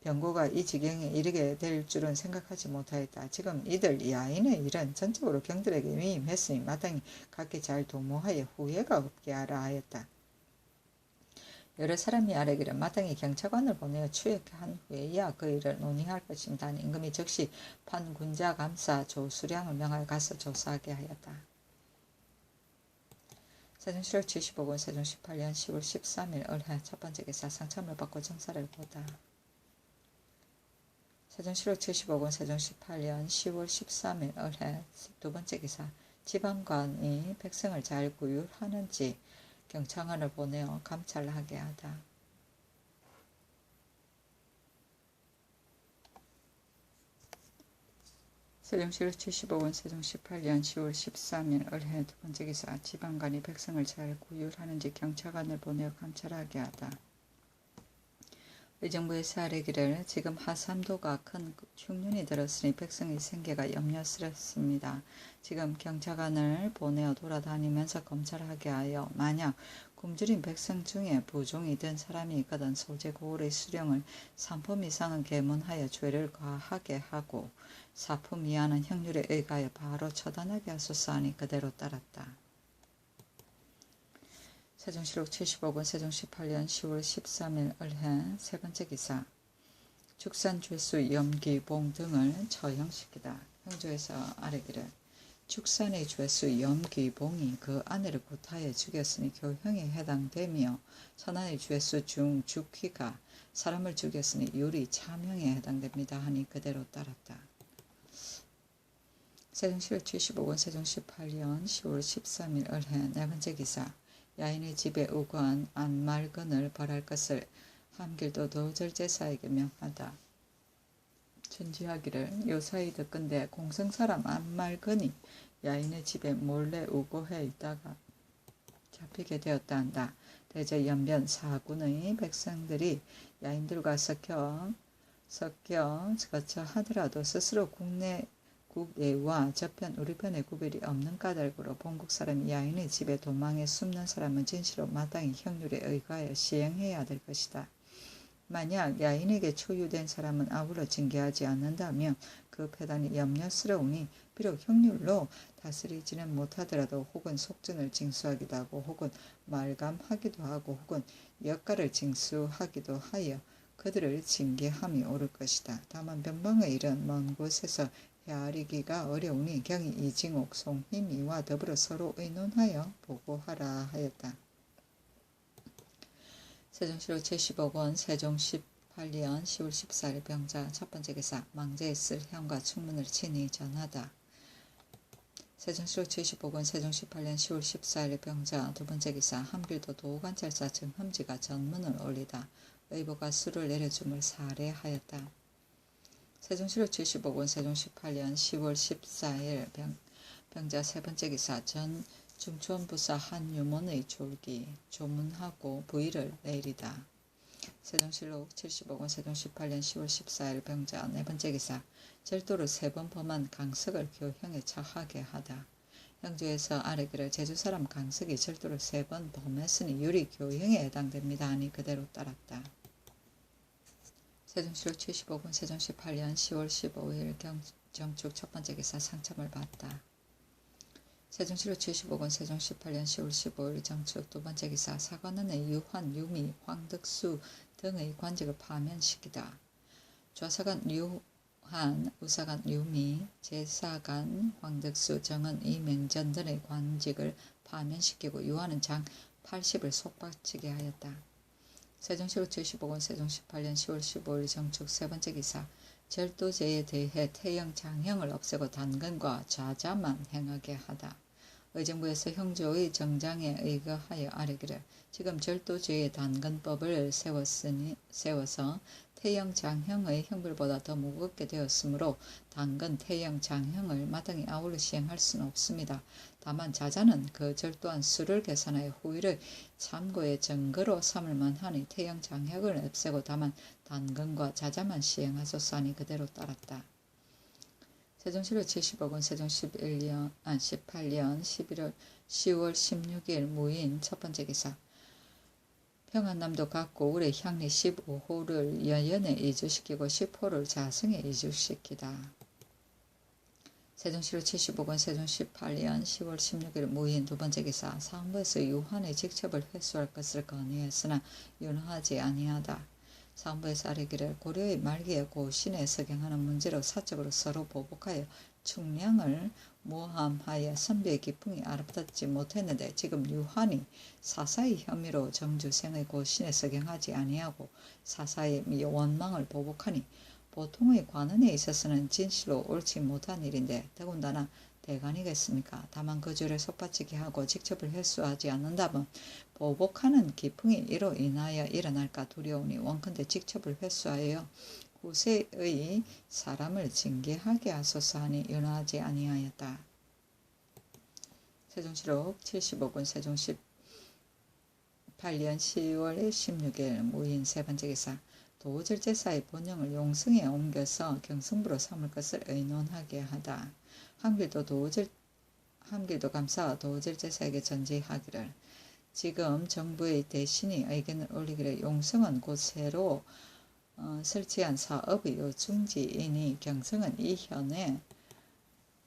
병고가 이 지경에 이르게 될 줄은 생각하지 못하였다. 지금 이들 야인의 일은 전적으로 경들에게 위임했으니 마땅히 각기 잘 도모하여 후회가 없게 하라 하였다. 여러 사람이 아뢰기를 마땅히 경찰관을 보내어 추역한 후에야 그 일을 논의할 것입니다. 임금이 즉시 판군자 감사 조수량을 명하여 가서 조사하게 하였다. 세종실록 75권 세종 18년 10월 13일 을해 첫 번째 기사 상참을 받고 정사를 보다. 세종실록 75권 세종 18년 10월 13일 을해 두 번째 기사 지방관이 백성을 잘 구휼하는지 경창관을 보내어 감찰하게 하다. 세종실록 75권 세종 18년 10월 13일 을해 두 번째 기사 지방관이 백성을 잘 구휼하는지 경찰관을 보내어 감찰하게 하다. 의정부에서 아뢰기를 지금 하삼도가 큰 흉년이 들었으니 백성의 생계가 염려스럽습니다. 지금 경찰관을 보내어 돌아다니면서 검찰하게 하여 만약 굶주린 백성 중에 부종이 든 사람이 있거든 소재 고을의 수령을 3품 이상은 계문하여 죄를 과하게 하고 4품 이하는 형률에 의하여 바로 처단하게 하소서 하니 그대로 따랐다. 세종실록 75권 세종 18년 10월 13일 을해 세 번째 기사 축산 죄수 염기봉 등을 처형시키다. 형조에서 아뢰기를 축산의 죄수 염기봉이 그 아내를 구타해 죽였으니 교형에 해당되며 천안의 죄수 중죽희가 사람을 죽였으니 유리 차명에 해당됩니다 하니 그대로 따랐다. 세종실록 75권 세종 18년 10월 13일 을해 네 번째 기사 야인의 집에 우거한 안말근을 벌할 것을 함길도 도절제사에게 명하다. 준지하기를 요사이 듣건대 공성사람 안말근이 야인의 집에 몰래 우거해 있다가 잡히게 되었다 한다. 대제 연변 사군의 백성들이 야인들과 섞여 거쳐 하더라도 스스로 국내와 저편 우리편의 구별이 없는 까닭으로 본국 사람이 야인의 집에 도망해 숨는 사람은 진시로 마땅히 형률에 의하여 시행해야 될 것이다. 만약 야인에게 초유된 사람은 아무로 징계하지 않는다면 그 패단이 염려스러우니 비록 형률로 다스리지는 못하더라도 혹은 속전을 징수하기도 하고 혹은 말감하기도 하고 혹은 역가를 징수하기도 하여 그들을 징계함이 옳을 것이다. 다만 변방의 일은 먼 곳에서 헤아리기가 어려우니 경히 이징옥, 송희미와 더불어 서로 의논하여 보고하라 하였다. 세종실록 75권 세종 18년 10월 14일 병자 첫 번째 기사 망제에 쓸 형과 충문을 친히 전하다. 세종실록 75권 세종 18년 10월 14일 병자 두 번째 기사 함길도 도관찰사 정흠지가 전문을 올리다. 의보가 수를 내려줌을 사례하였다. 세종실록 75권 세종 18년 10월 14일 병자 세 번째 기사 전 중촌부사 한유몬의 졸기 조문하고 부의를 내리다. 세종실록 75권 세종 18년 10월 14일 병자 네 번째 기사 절도를 3번 범한 강석을 교형에 처하게 하다. 형조에서 아뢰기를 제주사람 강석이 절도를 3번 범했으니 유리 교형에 해당됩니다 하니 그대로 따랐다. 세종실록 75권 세종 18년 10월 15일 정축 첫 번째 기사 상참을 받다. 세종실록 75권 세종 18년 10월 15일 정축 두 번째 기사 사관원의 유환, 유미, 황덕수 등의 관직을 파면시키다. 좌사관 유환, 우사관 유미, 제사관 황덕수, 정은 이맹전 등의 관직을 파면시키고 유환은 장 80을 속박치게 하였다. 세종실록 75권 세종 18년 10월 15일 정축 세 번째 기사 절도죄에 대해 태형 장형을 없애고 단근과 좌자만 행하게 하다. 의정부에서 형조의 정장에 의거하여 아뢰기를 지금 절도죄의 단근법을 세워서 태형 장형의 형벌보다 더 무겁게 되었으므로 단근 태형 장형을 마땅히 아울러 시행할 수는 없습니다. 다만 자자는 그 절도한 수를 계산하여 후일의 참고의 증거로 삼을 만하니 태형 장형을 없애고 다만 단근과 자자만 시행하소서 하니 그대로 따랐다. 세종시로 70억원 세종 18년 10월 16일 무인 첫번째 기사. 평안남도 각구 우리 향리 15호를 여연에 이주시키고 10호를 자성에 이주시키다. 세종시로 75건 세종 18년 10월 16일 무인 두번째 기사. 사헌부에서 유한의 직첩을 회수할 것을 건의했으나 윤허하지 아니하다. 사헌부에서 아뢰기를 고려의 말기에 고신에 서경하는 문제로 사적으로 서로 보복하여 충량을 모함하여 선비의 기풍이 아름답지 못했는데 지금 유한이 사사의 혐의로 정주생의 고신에 서경하지 아니하고 사사의 원망을 보복하니 보통의 관원에 있어서는 진실로 옳지 못한 일인데 더군다나 대간이겠습니까? 다만 그 죄를 속바치게 하고 직접을 회수하지 않는다면 보복하는 기풍이 이로 인하여 일어날까 두려우니 원컨대 직접을 회수하여 후세의 사람을 징계하게 하소서 하니 윤허하지 아니하였다. 세종시록 75군 세종 18년 10월 16일 무인 세번째 기사. 도절제사의 본영을 용성에 옮겨서 경성부로 삼을 것을 의논하게 하다. 함길도 감사와 도절제사에게 전제하기를 지금 정부의 대신이 의견을 올리기를 용성은 곧 새로 설치한 사업의 요충지이니 경성은 이현에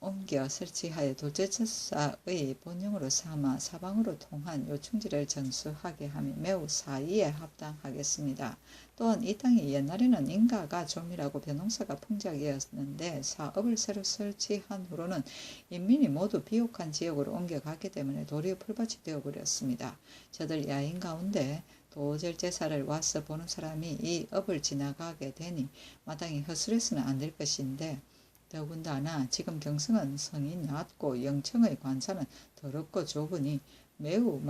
옮겨 설치하여 도제제사의 본영으로 삼아 사방으로 통한 요충지를 전수하게 하며 매우 사의에 합당하겠습니다. 또한 이 땅이 옛날에는 인가가 좀이라고 벼농사가 풍작이었는데 사업을 새로 설치한 후로는 인민이 모두 비옥한 지역으로 옮겨가기 때문에 도리어 풀밭이 되어버렸습니다. 저들 야인 가운데 도절제사를 와서 보는 사람이 이 업을 지나가게 되니 마땅히 허술해서는 안 될 것인데 더군다나 지금 경성은 성이 낮고 영청의 관사는 더럽고 좁으니 매우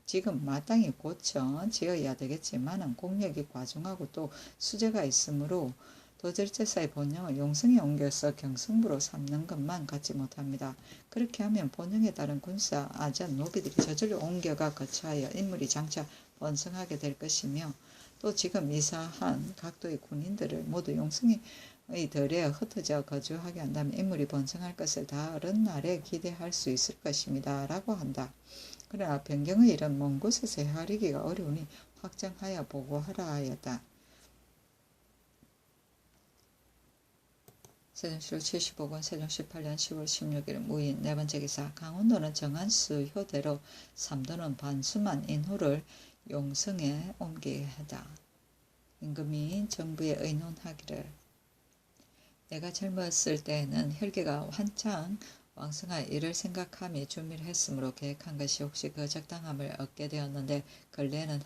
지금 마땅히 고쳐 지어야 되겠지만 공력이 과중하고 또 수재가 있으므로 도절제사의 본영을 용성에 옮겨서 경성부로 삼는 것만 갖지 못합니다. 그렇게 하면 본영에 따른 군사 아전 노비들이 저절로 옮겨가 거처하여 인물이 장차 번성하게 될 것이며 또 지금 이사한 각도의 군인들을 모두 용성에 들에 흩어져 거주하게 한다면 인물이 번성할 것을 다른 날에 기대할 수 있을 것입니다. 라고 한다. 그러나 변경의 일은 먼 곳에서 헤아리기가 어려우니 확정하여 보고하라 하였다. 세종시로 75권 세종 18년 10월 16일 무인 네번째 기사. 강원도는 정한 수효대로 삼도는 반수만 인후를 용성에 옮기게 하다. 임금이 정부에 의논하기를 내가 젊었을 때에는 혈기가 한창 왕성한 일을 생각함이 준비를 했으므로 계획한 것이 혹시 그 적당함을 얻게 되었는데 근래에는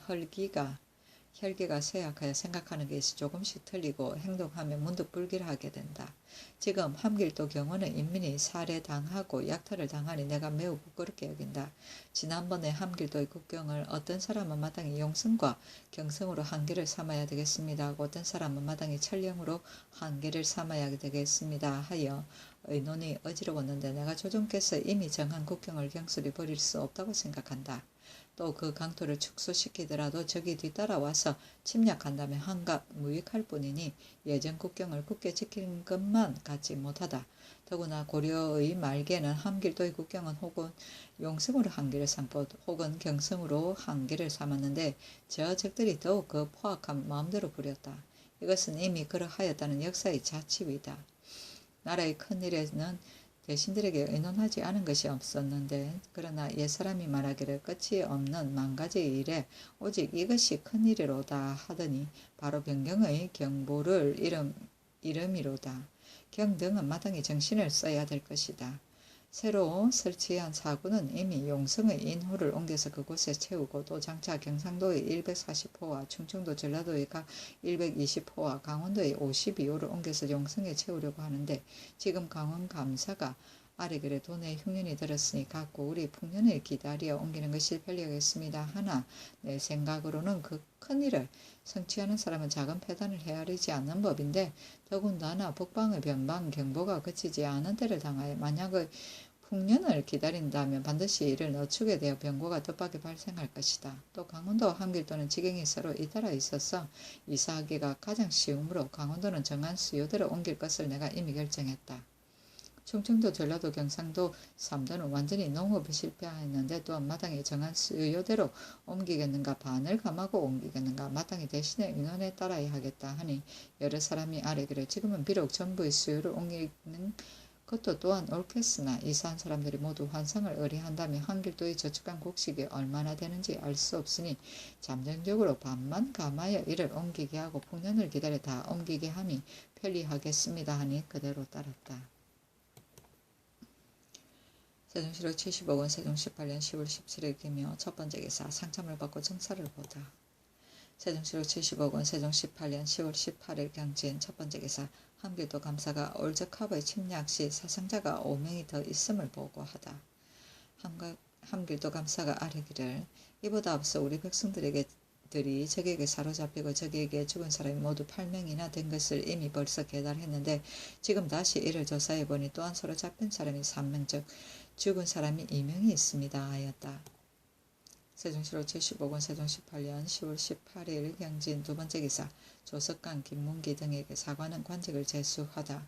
혈기가 쇠약하여 생각하는 것이 조금씩 틀리고 행동하면 문득 불길하게 된다. 지금 함길도 경우는 인민이 살해당하고 약탈을 당하니 내가 매우 부끄럽게 여긴다. 지난번에 함길도의 국경을 어떤 사람은 마땅히 용성과 경성으로 한계를 삼아야 되겠습니다 하고 어떤 사람은 마땅히 천령으로 한계를 삼아야 되겠습니다 하여 의논이 어지러웠는데 내가 조정께서 이미 정한 국경을 경솔히 버릴 수 없다고 생각한다. 또 그 강토를 축소시키더라도 적이 뒤따라와서 침략한다면 한갓 무익할 뿐이니 예전 국경을 굳게 지키는 것만 갖지 못하다. 더구나 고려의 말기에는 함길도의 국경은 혹은 용성으로 한계를 삼고 혹은 경성으로 한계를 삼았는데 저 적들이 더욱 그 포악함을 마음대로 부렸다. 이것은 이미 그러하였다는 역사의 자치위다. 나라의 큰일에는 대신들에게 의논하지 않은 것이 없었는데 그러나 옛사람이 말하기를 끝이 없는 만가지의 일에 오직 이것이 큰일이로다 하더니 바로 변경의 경보를 이름이로다. 경등은 마땅히 정신을 써야 될 것이다. 새로 설치한 사구는 이미 용성의 인후를 옮겨서 그곳에 채우고 또 장차 경상도의 140호와 충청도 전라도의 각 120호와 강원도의 52호를 옮겨서 용성에 채우려고 하는데 지금 강원감사가 아래길에 돈에 흉년이 들었으니 갖고 우리 풍년을 기다려 옮기는 것이 편리하겠습니다. 하나 내 생각으로는 그 큰일을 성취하는 사람은 작은 패단을 헤아리지 않는 법인데 더군다나 북방의 변방 경보가 그치지 않은 때를 당하여 만약의 풍년을 기다린다면 반드시 이를 늦추게 되어 변고가 뜻밖에 발생할 것이다. 또 강원도와 함길도는 지경이 서로 잇따라 있어서 이사하기가 가장 쉬우므로 강원도는 정한 수요대로 옮길 것을 내가 이미 결정했다. 충청도, 전라도, 경상도 3도는 완전히 농업에 실패하였는데 또한 마땅히 정한 수요대로 옮기겠는가, 반을 감하고 옮기겠는가, 마땅히 대신에 인원에 따라야 하겠다 하니 여러 사람이 아뢰기를 지금은 비록 전부의 수요를 옮기는 것도 또한 옳겠으나 이사한 사람들이 모두 환상을 의뢰한다면 한 길도의 저축한 곡식이 얼마나 되는지 알 수 없으니 잠정적으로 반만 감하여 이를 옮기게 하고 풍년을 기다려 다 옮기게 함이 편리하겠습니다 하니 그대로 따랐다. 세종시로 70억원 세종 18년 10월 17일 기며 첫 번째 기사 상참을 받고 정사를 보다. 세종시로 70억원 세종 18년 10월 18일 경진 첫 번째 기사 함길도 감사가 올적합의 침략 시 사상자가 5명이 더 있음을 보고하다. 함길도 감사가 아뢰기를 이보다 앞서 우리 백성들이 적에게 사로잡히고 적에게 죽은 사람이 모두 8명이나 된 것을 이미 벌써 계달했는데 지금 다시 이를 조사해보니 또한 사로잡힌 사람이 3명 즉 죽은 사람이 2명이 있습니다 하였다. 세종시로 75권 세종 18년 10월 18일 경진 두 번째 기사 조석강, 김문기 등에게 사관은 관직을 제수하다.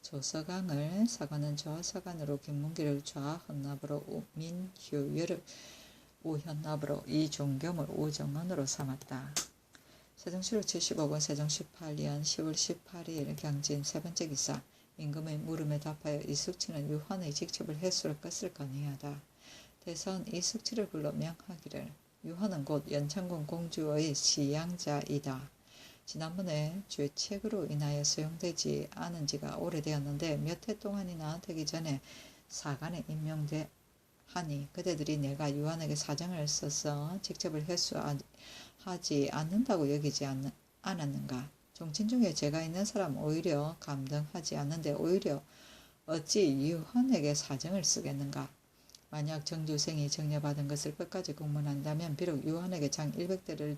조석강을 사관은 좌사관으로, 김문기를 좌헌납으로, 민휴유를 우현납으로, 이종겸을 우정헌으로 삼았다. 세종시로 75권 세종 18년 10월 18일 경진 세 번째 기사 임금의 물음에 답하여 이숙치는 유한의 직첩을 해수할 것을 건의하다. 대선 이숙치를 불러 명하기를 유한은 곧 연창군 공주의 시양자이다. 지난번에 죄책으로 인하여 수용되지 않은 지가 오래되었는데 몇 해 동안이나 되기 전에 사관에 임명돼 하니 그대들이 내가 유한에게 사정을 써서 직접을 해수하지 않는다고 여기지 않았는가. 종친 중에 제가 있는 사람 오히려 감등하지 않는데 오히려 어찌 유한에게 사정을 쓰겠는가. 만약 정주생이 정려받은 것을 끝까지 공문한다면 비록 유한에게 장 100대를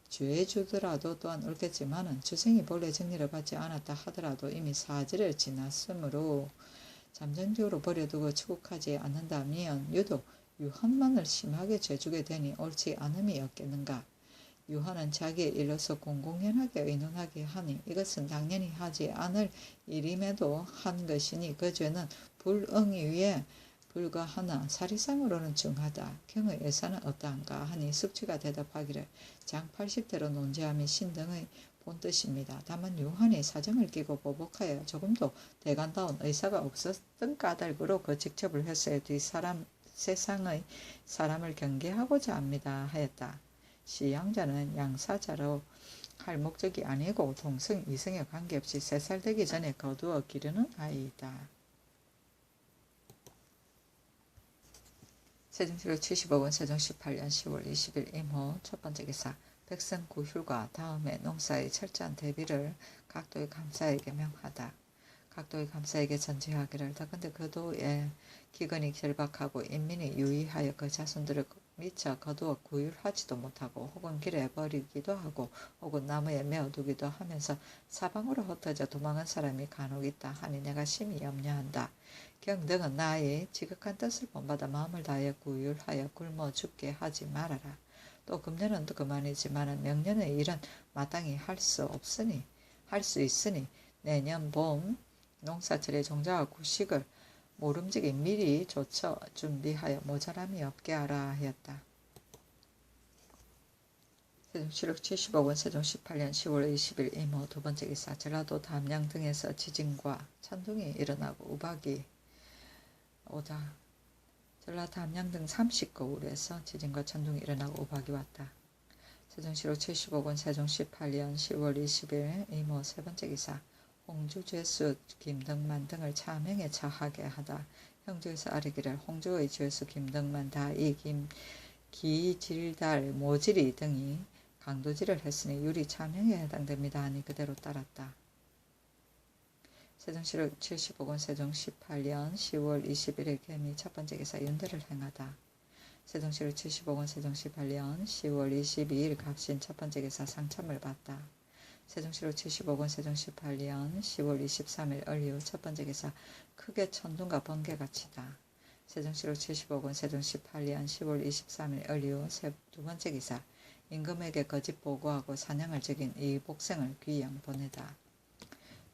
주해주더라도 또한 옳겠지만은 주생이 본래 정리를 받지 않았다 하더라도 이미 사지를 지났으므로 잠정적으로 버려두고 추국하지 않는다면 유독 유한만을 심하게 죄주게 되니 옳지 않음이 없겠는가. 유한은 자기의 일로서 공공연하게 의논하게 하니 이것은 당연히 하지 않을 일임에도 한 것이니 그 죄는 불응위에 불과하나 사리상으로는 중하다. 경의 일사는 어떠한가 하니 숙취가 대답하기를 장 80대로 논제함이 신등의 본뜻입니다. 다만 유한이 사정을 끼고 보복하여 조금도 대간다운 의사가 없었던 까닭으로 그 직첩을 했어야 뒤 세상의 사람을 경계하고자 합니다 하였다. 시양자는 양사자로 할 목적이 아니고 동성 이성에 관계없이 3살 되기 전에 거두어 기르는 아이이다. 세종시로 75권 세종 18년 10월 20일 임호 첫 번째 기사 백성 구휼과 다음에 농사의 철저한 대비를 각도의 감사에게 명하다. 각도의 감사에게 전지하기를 더군데 그 도에 기근이 결박하고 인민이 유의하여 그 자손들을 미처 거두어 구휼하지도 못하고 혹은 길에 버리기도 하고 혹은 나무에 메어두기도 하면서 사방으로 흩어져 도망한 사람이 간혹 있다 하니 내가 심히 염려한다. 경등은 나의 지극한 뜻을 본받아 마음을 다하여 구휼하여 굶어 죽게 하지 말아라. 또 금년은 또 그만이지만 명년의 일은 마땅히 할 수 있으니 내년 봄 농사철에 종자와 구식을 모름지기 미리 조처 준비하여 모자람이 없게 하라 하였다. 세종시록 75권 세종 18년 10월 20일 임호 두 번째 기사 전라도 담양 등에서 지진과 천둥이 일어나고 우박이 오다. 전라 담양 등 30거울에서 지진과 천둥이 일어나고 우박이 왔다. 세종시록 75권 세종 18년 10월 20일 임호 세 번째 기사 홍주 죄수 김덕만 등을 차명에 처하게 하다. 형주에서 아뢰기를 홍주의 죄수 김덕만 다이 기질달 모질이 등이 강도질을 했으니 율이 차명에 해당됩니다 하니 그대로 따랐다. 세종시록 75권 세종 18년 10월 21일 개미 첫 번째 기사 윤대를 행하다. 세종시록 75권 세종 18년 10월 22일 갑신 첫 번째 기사 상참을 받다. 세종시록 75권 세종 18년 10월 23일 을유 첫 번째 기사 크게 천둥과 번개가 치다. 세종시록 75권 세종 18년 10월 23일 을유 두 번째 기사 임금에게 거짓 보고하고 사냥을 적인 이 복생을 귀양 보내다.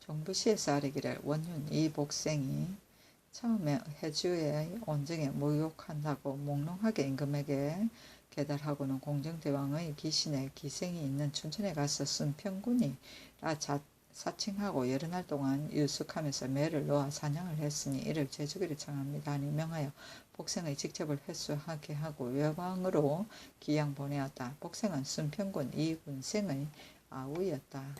종부시에서 아뢰기를 원윤 이 복생이 처음에 해주의 온정에 모욕한다고 몽롱하게 임금에게 계달하고는 공정대왕의 기신에 기생이 있는 춘천에 가서 순평군이라 사칭하고 여러 날 동안 유숙하면서 매를 놓아 사냥을 했으니 이를 제주기를 청합니다 하니 명하여 복생의 직접을 회수하게 하고 외왕으로 기양 보내었다. 복생은 순평군 이군생의 아우였다.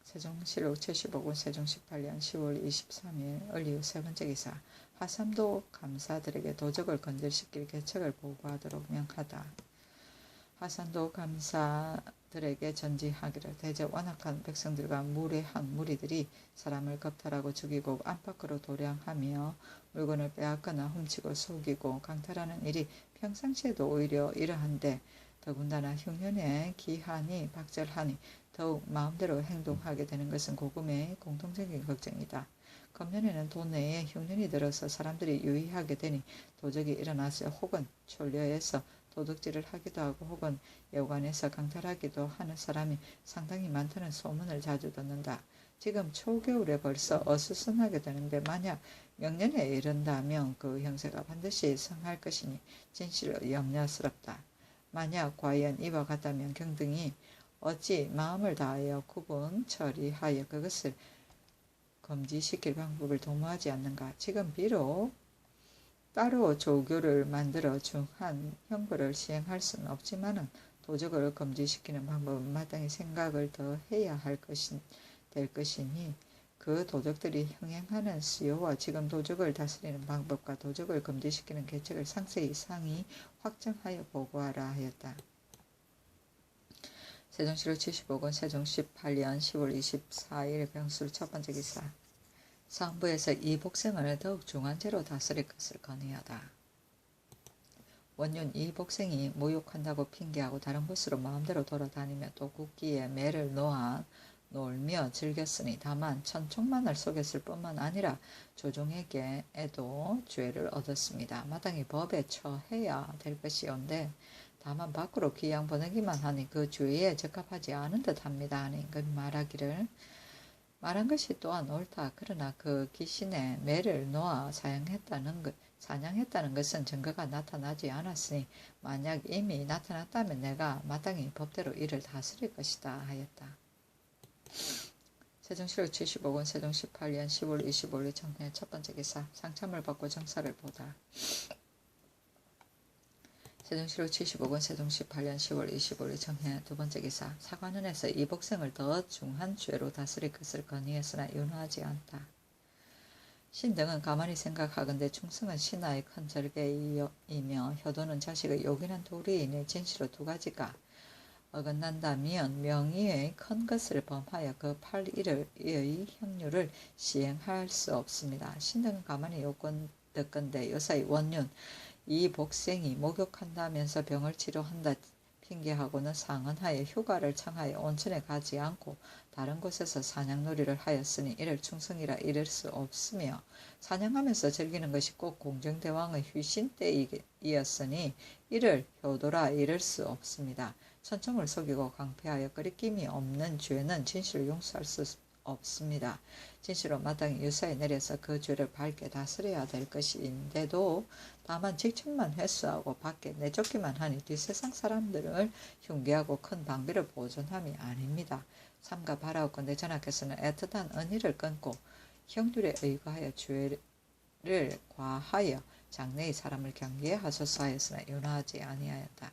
세종실록 75군 세종 18년 10월 23일 을이후 세 번째 기사. 하삼도 감사들에게 도적을 건질시킬 계책을 보고하도록 명하다. 하산도 감사들에게 전지하기를 대제 완악한 백성들과 무례한 무리들이 사람을 겁탈하고 죽이고 안팎으로 도량하며 물건을 빼앗거나 훔치고 속이고 강탈하는 일이 평상시에도 오히려 이러한데 더군다나 흉년에 기한이 박절하니 더욱 마음대로 행동하게 되는 것은 고금의 공통적인 걱정이다. 금년에는 도내에 흉년이 들어서 사람들이 유의하게 되니 도적이 일어나서 혹은 촌려에서 도둑질을 하기도 하고 혹은 여관에서 강탈하기도 하는 사람이 상당히 많다는 소문을 자주 듣는다. 지금 초겨울에 벌써 어수선하게 되는데 만약 명년에 이른다면 그 형세가 반드시 성할 것이니 진실로 염려스럽다. 만약 과연 이와 같다면 경등이 어찌 마음을 다하여 구분 처리하여 그것을 금지시킬 방법을 도모하지 않는가. 지금 비록 따로 조교를 만들어 중한 형벌을 시행할 수는 없지만은 도적을 금지시키는 방법은 마땅히 생각을 더 해야 될 것이니 그 도적들이 흥행하는 수요와 지금 도적을 다스리는 방법과 도적을 금지시키는 계책을 상세히 확정하여 보고하라 하였다. 세종실록 75권 세종 18년 10월 24일 병술 첫 번째 기사. 상부에서 이 복생을 더욱 중한죄로 다스릴 것을 건의하다. 원윤 이 복생이 모욕한다고 핑계하고 다른 곳으로 마음대로 돌아다니며 또 국기에 매를 놓아 놀며 즐겼으니 다만 천총만을 속였을 뿐만 아니라 조종에게에도 죄를 얻었습니다. 마땅히 법에 처해야 될 것이온데 다만 밖으로 귀양 보내기만 하니 그 죄에 적합하지 않은 듯합니다 하니 그 말한 것이 또한 옳다. 그러나 그 기신에 매를 놓아 사냥했다는 것은 증거가 나타나지 않았으니 만약 이미 나타났다면 내가 마땅히 법대로 이를 다스릴 것이다 하였다. 세종실록 75권 세종 18년 10월 25일 정해 첫 번째 기사. 상참을 받고 정사를 보다. 세종실록 75권 세종 18년 10월 25일 정해 두 번째 기사. 사관원에서 이 복생을 더 중한 죄로 다스릴 것을 건의했으나 윤호하지 않다. 신등은 가만히 생각하건대 충성은 신하의 큰 절개이며 효도는 자식의 요긴한 도리이니 진시로 두 가지가 어긋난다면 명의의 큰 것을 범하여 그 팔일의 형률을 시행할 수 없습니다. 신등은 가만히 요건 듣건대 요사의 원윤 이 복생이 목욕한다면서 병을 치료한다 핑계하고는 상언하여 휴가를 청하여 온천에 가지 않고 다른 곳에서 사냥놀이를 하였으니 이를 충성이라 이를 수 없으며 사냥하면서 즐기는 것이 꼭 공정대왕의 휴신 때이었으니 이를 효도라 이를 수 없습니다. 천청을 속이고 강패하여 끄리낌이 없는 죄는 진실로 용서할 수 없습니다. 진실로 마땅히 유사에 내려서 그 죄를 밝게 다스려야 될 것인데도 다만 직책만 회수하고 밖에 내쫓기만 하니 뒷세상 사람들을 흉계하고 큰 방비를 보존함이 아닙니다. 삼가 바라옵건대 전하께서는 애틋한 언의를 끊고 형률에 의거하여 죄를 과하여 장래의 사람을 경계하소서 하였으나 윤호하지 아니하였다.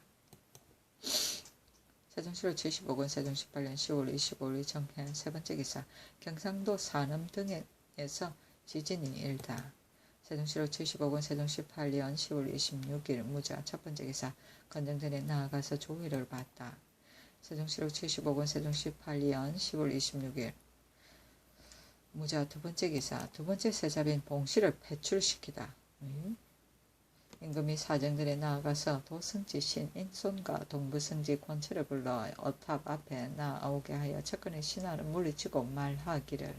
세종실록 75권 세종 18년 10월 25일 정해 세 번째 기사. 경상도 산음 등에서 지진이 일다. 세종실록 75권 세종 18년 10월 26일 무자 첫 번째 기사. 건정전에 나아가서 조의를 받다. 세종실록 75권 세종 18년 10월 26일 무자 두 번째 기사. 두 번째 세자빈 봉씨를 배출시키다. 임금이 사정전에 나아가서 도승지 신인손과 동부승지 권처를 불러 어탑 앞에 나오게 하여 첫건의 신하를 물리치고 말하기를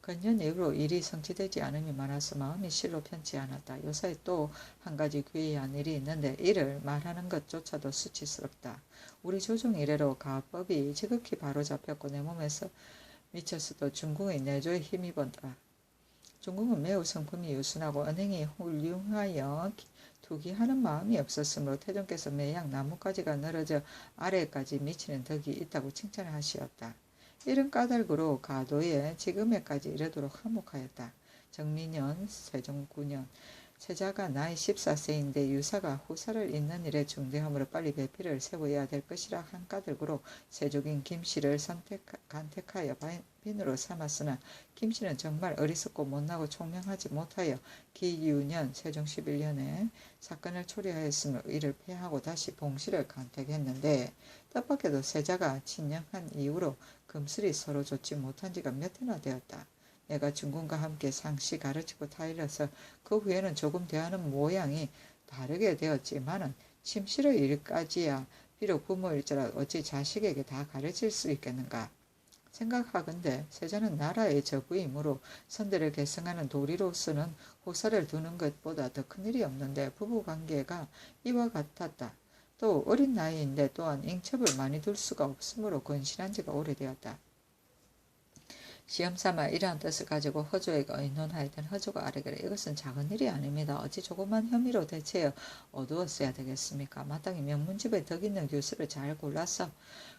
근년 이후로 일이 성취되지 않음이 많아서 마음이 실로 편치 않았다. 요사이 또 한 가지 귀한 일이 있는데 이를 말하는 것조차도 수치스럽다. 우리 조정 이래로 가법이 지극히 바로잡혔고 내 몸에서 미쳤어도 중궁의 내조에 힘입었다. 중국은 매우 성품이 유순하고 언행이 훌륭하여 투기하는 마음이 없었으므로 태종께서 매양 나뭇가지가 늘어져 아래까지 미치는 덕이 있다고 칭찬을 하시었다. 이런 까닭으로 가도에 지금에까지 이르도록 화목하였다. 정민년 세종 9년 세자가 나이 14세인데 유사가 후사를 잇는 일에 중대함으로 빨리 배필을 세워야 될 것이라 한 까닭으로 세족인 김씨를 간택하여 빈으로 삼았으나 김씨는 정말 어리석고 못나고 총명하지 못하여 기유년 세종 11년에 사건을 초래하였으므로 이를 폐하고 다시 봉씨를 간택했는데 뜻밖에도 세자가 친정한 이후로 금슬이 서로 좋지 못한 지가 몇 해나 되었다. 내가 중군과 함께 상시 가르치고 타일러서 그 후에는 조금 대하는 모양이 다르게 되었지만은 침실의 일까지야 비록 부모일지라도 어찌 자식에게 다 가르칠 수 있겠는가. 생각하건대 세자는 나라의 저부이므로 선대를 계승하는 도리로서는 후사를 두는 것보다 더 큰일이 없는데 부부관계가 이와 같았다. 또 어린 나이인데 또한 잉첩을 많이 둘 수가 없으므로 근신한 지가 오래되었다. 시험삼아 이러한 뜻을 가지고 허조에게 의논하였던 허조가 아래기를 이것은 작은 일이 아닙니다. 어찌 조그만 혐의로 대체해 어두웠어야 되겠습니까? 마땅히 명문집에 덕 있는 교수를 잘 골라서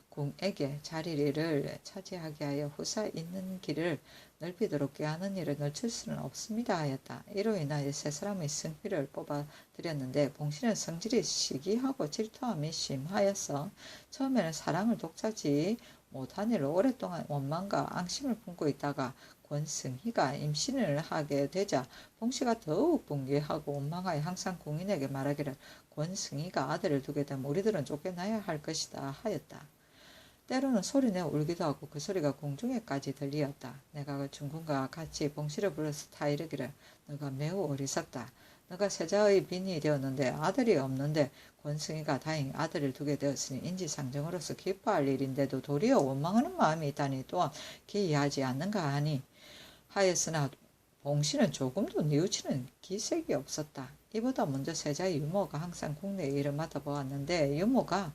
궁에게 자리를 차지하게 하여 후사 있는 길을 넓히도록 꾀하는 일을 늦출 수는 없습니다 하였다. 이로 인하여 세 사람의 승필을 뽑아드렸는데 봉씨는 성질이 시기하고 질투함이 심하여서 처음에는 사랑을 독차지 못한 일로 오랫동안 원망과 앙심을 품고 있다가 권승희가 임신을 하게 되자 봉씨가 더욱 붕괴하고 원망하여 항상 궁인에게 말하기를 권승희가 아들을 두게 되면 우리들은 쫓겨나야 할 것이다 하였다. 때로는 소리내어 울기도 하고 그 소리가 공중에까지 들리었다. 내가 그 중군과 같이 봉씨를 불러서 타 이르기를 너가 매우 어리석다. 너가 세자의 빈이 되었는데 아들이 없는데 권승희가 다행히 아들을 두게 되었으니 인지상정으로서 기뻐할 일인데도 도리어 원망하는 마음이 있다니 또한 기이하지 않는가 하니 하였으나 봉씨는 조금도 뉘우치는 기색이 없었다. 이보다 먼저 세자의 유모가 항상 국내의 일을 맡아보았는데 유모가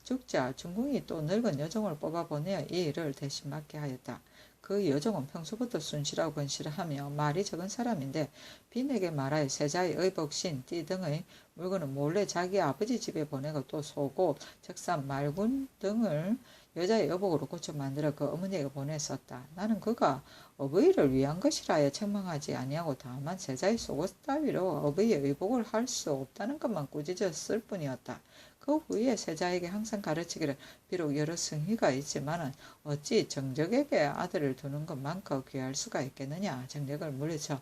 죽자 중궁이 또 늙은 여종을 뽑아보내어 이 일을 대신 맡게 하였다. 그 여종은 평소부터 순실하고 건실하며 말이 적은 사람인데 빈에게 말하여 세자의 의복신, 띠 등의 물건을 몰래 자기 아버지 집에 보내고 또 속옷, 적삼, 말군 등을 여자의 여복으로 고쳐 만들어 그 어머니에게 보냈었다. 나는 그가 어버이를 위한 것이라 하여 책망하지 아니하고 다만 세자의 속옷 따위로 어버이의 의복을 할 수 없다는 것만 꾸짖었을 뿐이었다. 그 후에 세자에게 항상 가르치기를 비록 여러 승희가 있지만은 어찌 정적에게 아들을 두는 것만큼 귀할 수가 있겠느냐. 정적을 물리쳐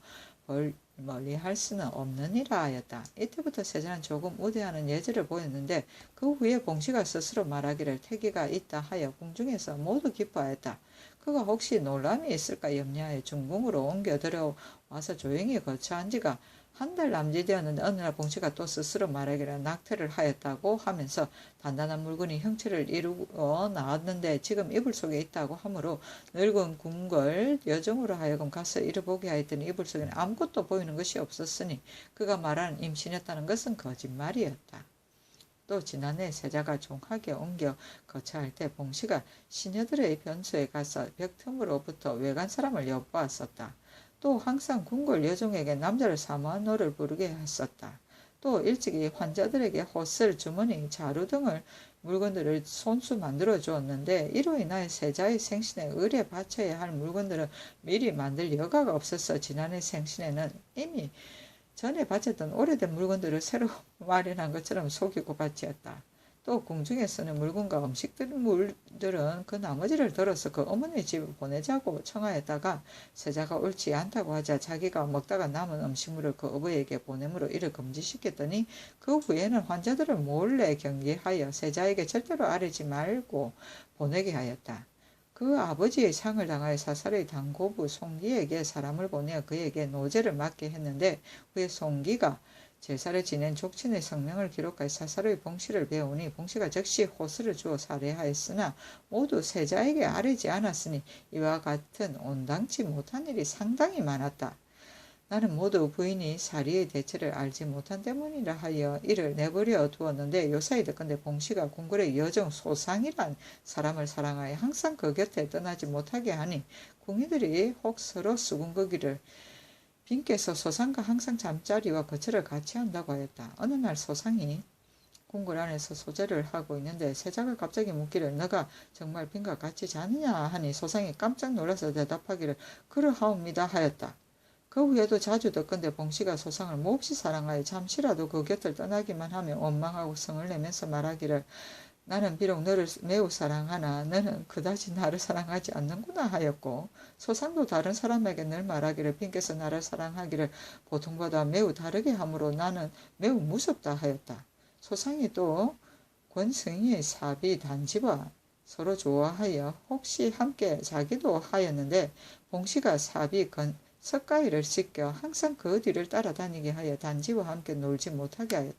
멀리할 수는 없느니라 하였다. 이때부터 세자는 조금 우대하는 예절을 보였는데 그 후에 봉씨가 스스로 말하기를 태기가 있다 하여 궁중에서 모두 기뻐하였다. 그가 혹시 놀람이 있을까 염려하여 중궁으로 옮겨 들어와서 조용히 거처한 지가 한 달 남짓 되었는데 어느 날 봉씨가 또 스스로 말하기를 낙태를 하였다고 하면서 단단한 물건이 형체를 이루어 나왔는데 지금 이불 속에 있다고 하므로 늙은 궁궐 여정으로 하여금 가서 이르보게 하였더니 이불 속에는 아무것도 보이는 것이 없었으니 그가 말하는 임신했다는 것은 거짓말이었다. 또 지난해 세자가 종하게 옮겨 거처할 때 봉씨가 시녀들의 변소에 가서 벽 틈으로부터 외간 사람을 엿보았었다. 또 항상 궁궐 여종에게 남자를 사모한 노를 부르게 했었다. 또 일찍이 환자들에게 호슬, 주머니, 자루 등을 물건들을 손수 만들어 주었는데 이로 인하여 세자의 생신에 을에 바쳐야 할 물건들을 미리 만들 여가가 없어서 지난해 생신에는 이미 전에 바쳤던 오래된 물건들을 새로 마련한 것처럼 속이고 바치었다. 또 궁중에 쓰는 물건과 음식물들은 그 나머지를 덜어서 그 어머니 집에 보내자고 청하였다가 세자가 옳지 않다고 하자 자기가 먹다가 남은 음식물을 그 어버이에게 보내므로 이를 금지시켰더니 그 후에는 환자들을 몰래 경계하여 세자에게 절대로 아뢰지 말고 보내게 하였다. 그 아버지의 상을 당하여 사살의 당고부 송기에게 사람을 보내어 그에게 노제를 맡게 했는데 후에 송기가 제사를 지낸 족친의 성명을 기록하여 사살의 봉씨를 배우니 봉씨가 즉시 호수를 주어 살해하였으나 모두 세자에게 아뢰지 않았으니 이와 같은 온당치 못한 일이 상당히 많았다. 나는 모두 부인이 사리의 대체를 알지 못한 때문이라 하여 이를 내버려 두었는데 요사이 듣건대 봉씨가 궁궐의 여정 소상이란 사람을 사랑하여 항상 그 곁에 떠나지 못하게 하니 궁이들이 혹 서로 수군거기를 빈께서 소상과 항상 잠자리와 거처를 같이 한다고 하였다. 어느 날 소상이 궁궐 안에서 소재를 하고 있는데 세자가 갑자기 묻기를 너가 정말 빈과 같이 자느냐 하니 소상이 깜짝 놀라서 대답하기를 그러하옵니다 하였다. 그 후에도 자주 듣건대 봉씨가 소상을 몹시 사랑하여 잠시라도 그 곁을 떠나기만 하면 원망하고 성을 내면서 말하기를 나는 비록 너를 매우 사랑하나 너는 그다지 나를 사랑하지 않는구나 하였고 소상도 다른 사람에게 늘 말하기를 빈께서 나를 사랑하기를 보통보다 매우 다르게 하므로 나는 매우 무섭다 하였다. 소상이 또 권승희의 사비 단지와 서로 좋아하여 혹시 함께 자기도 하였는데 봉씨가 사비 석가희를 씻겨 항상 그 뒤를 따라다니게 하여 단지와 함께 놀지 못하게 하였다.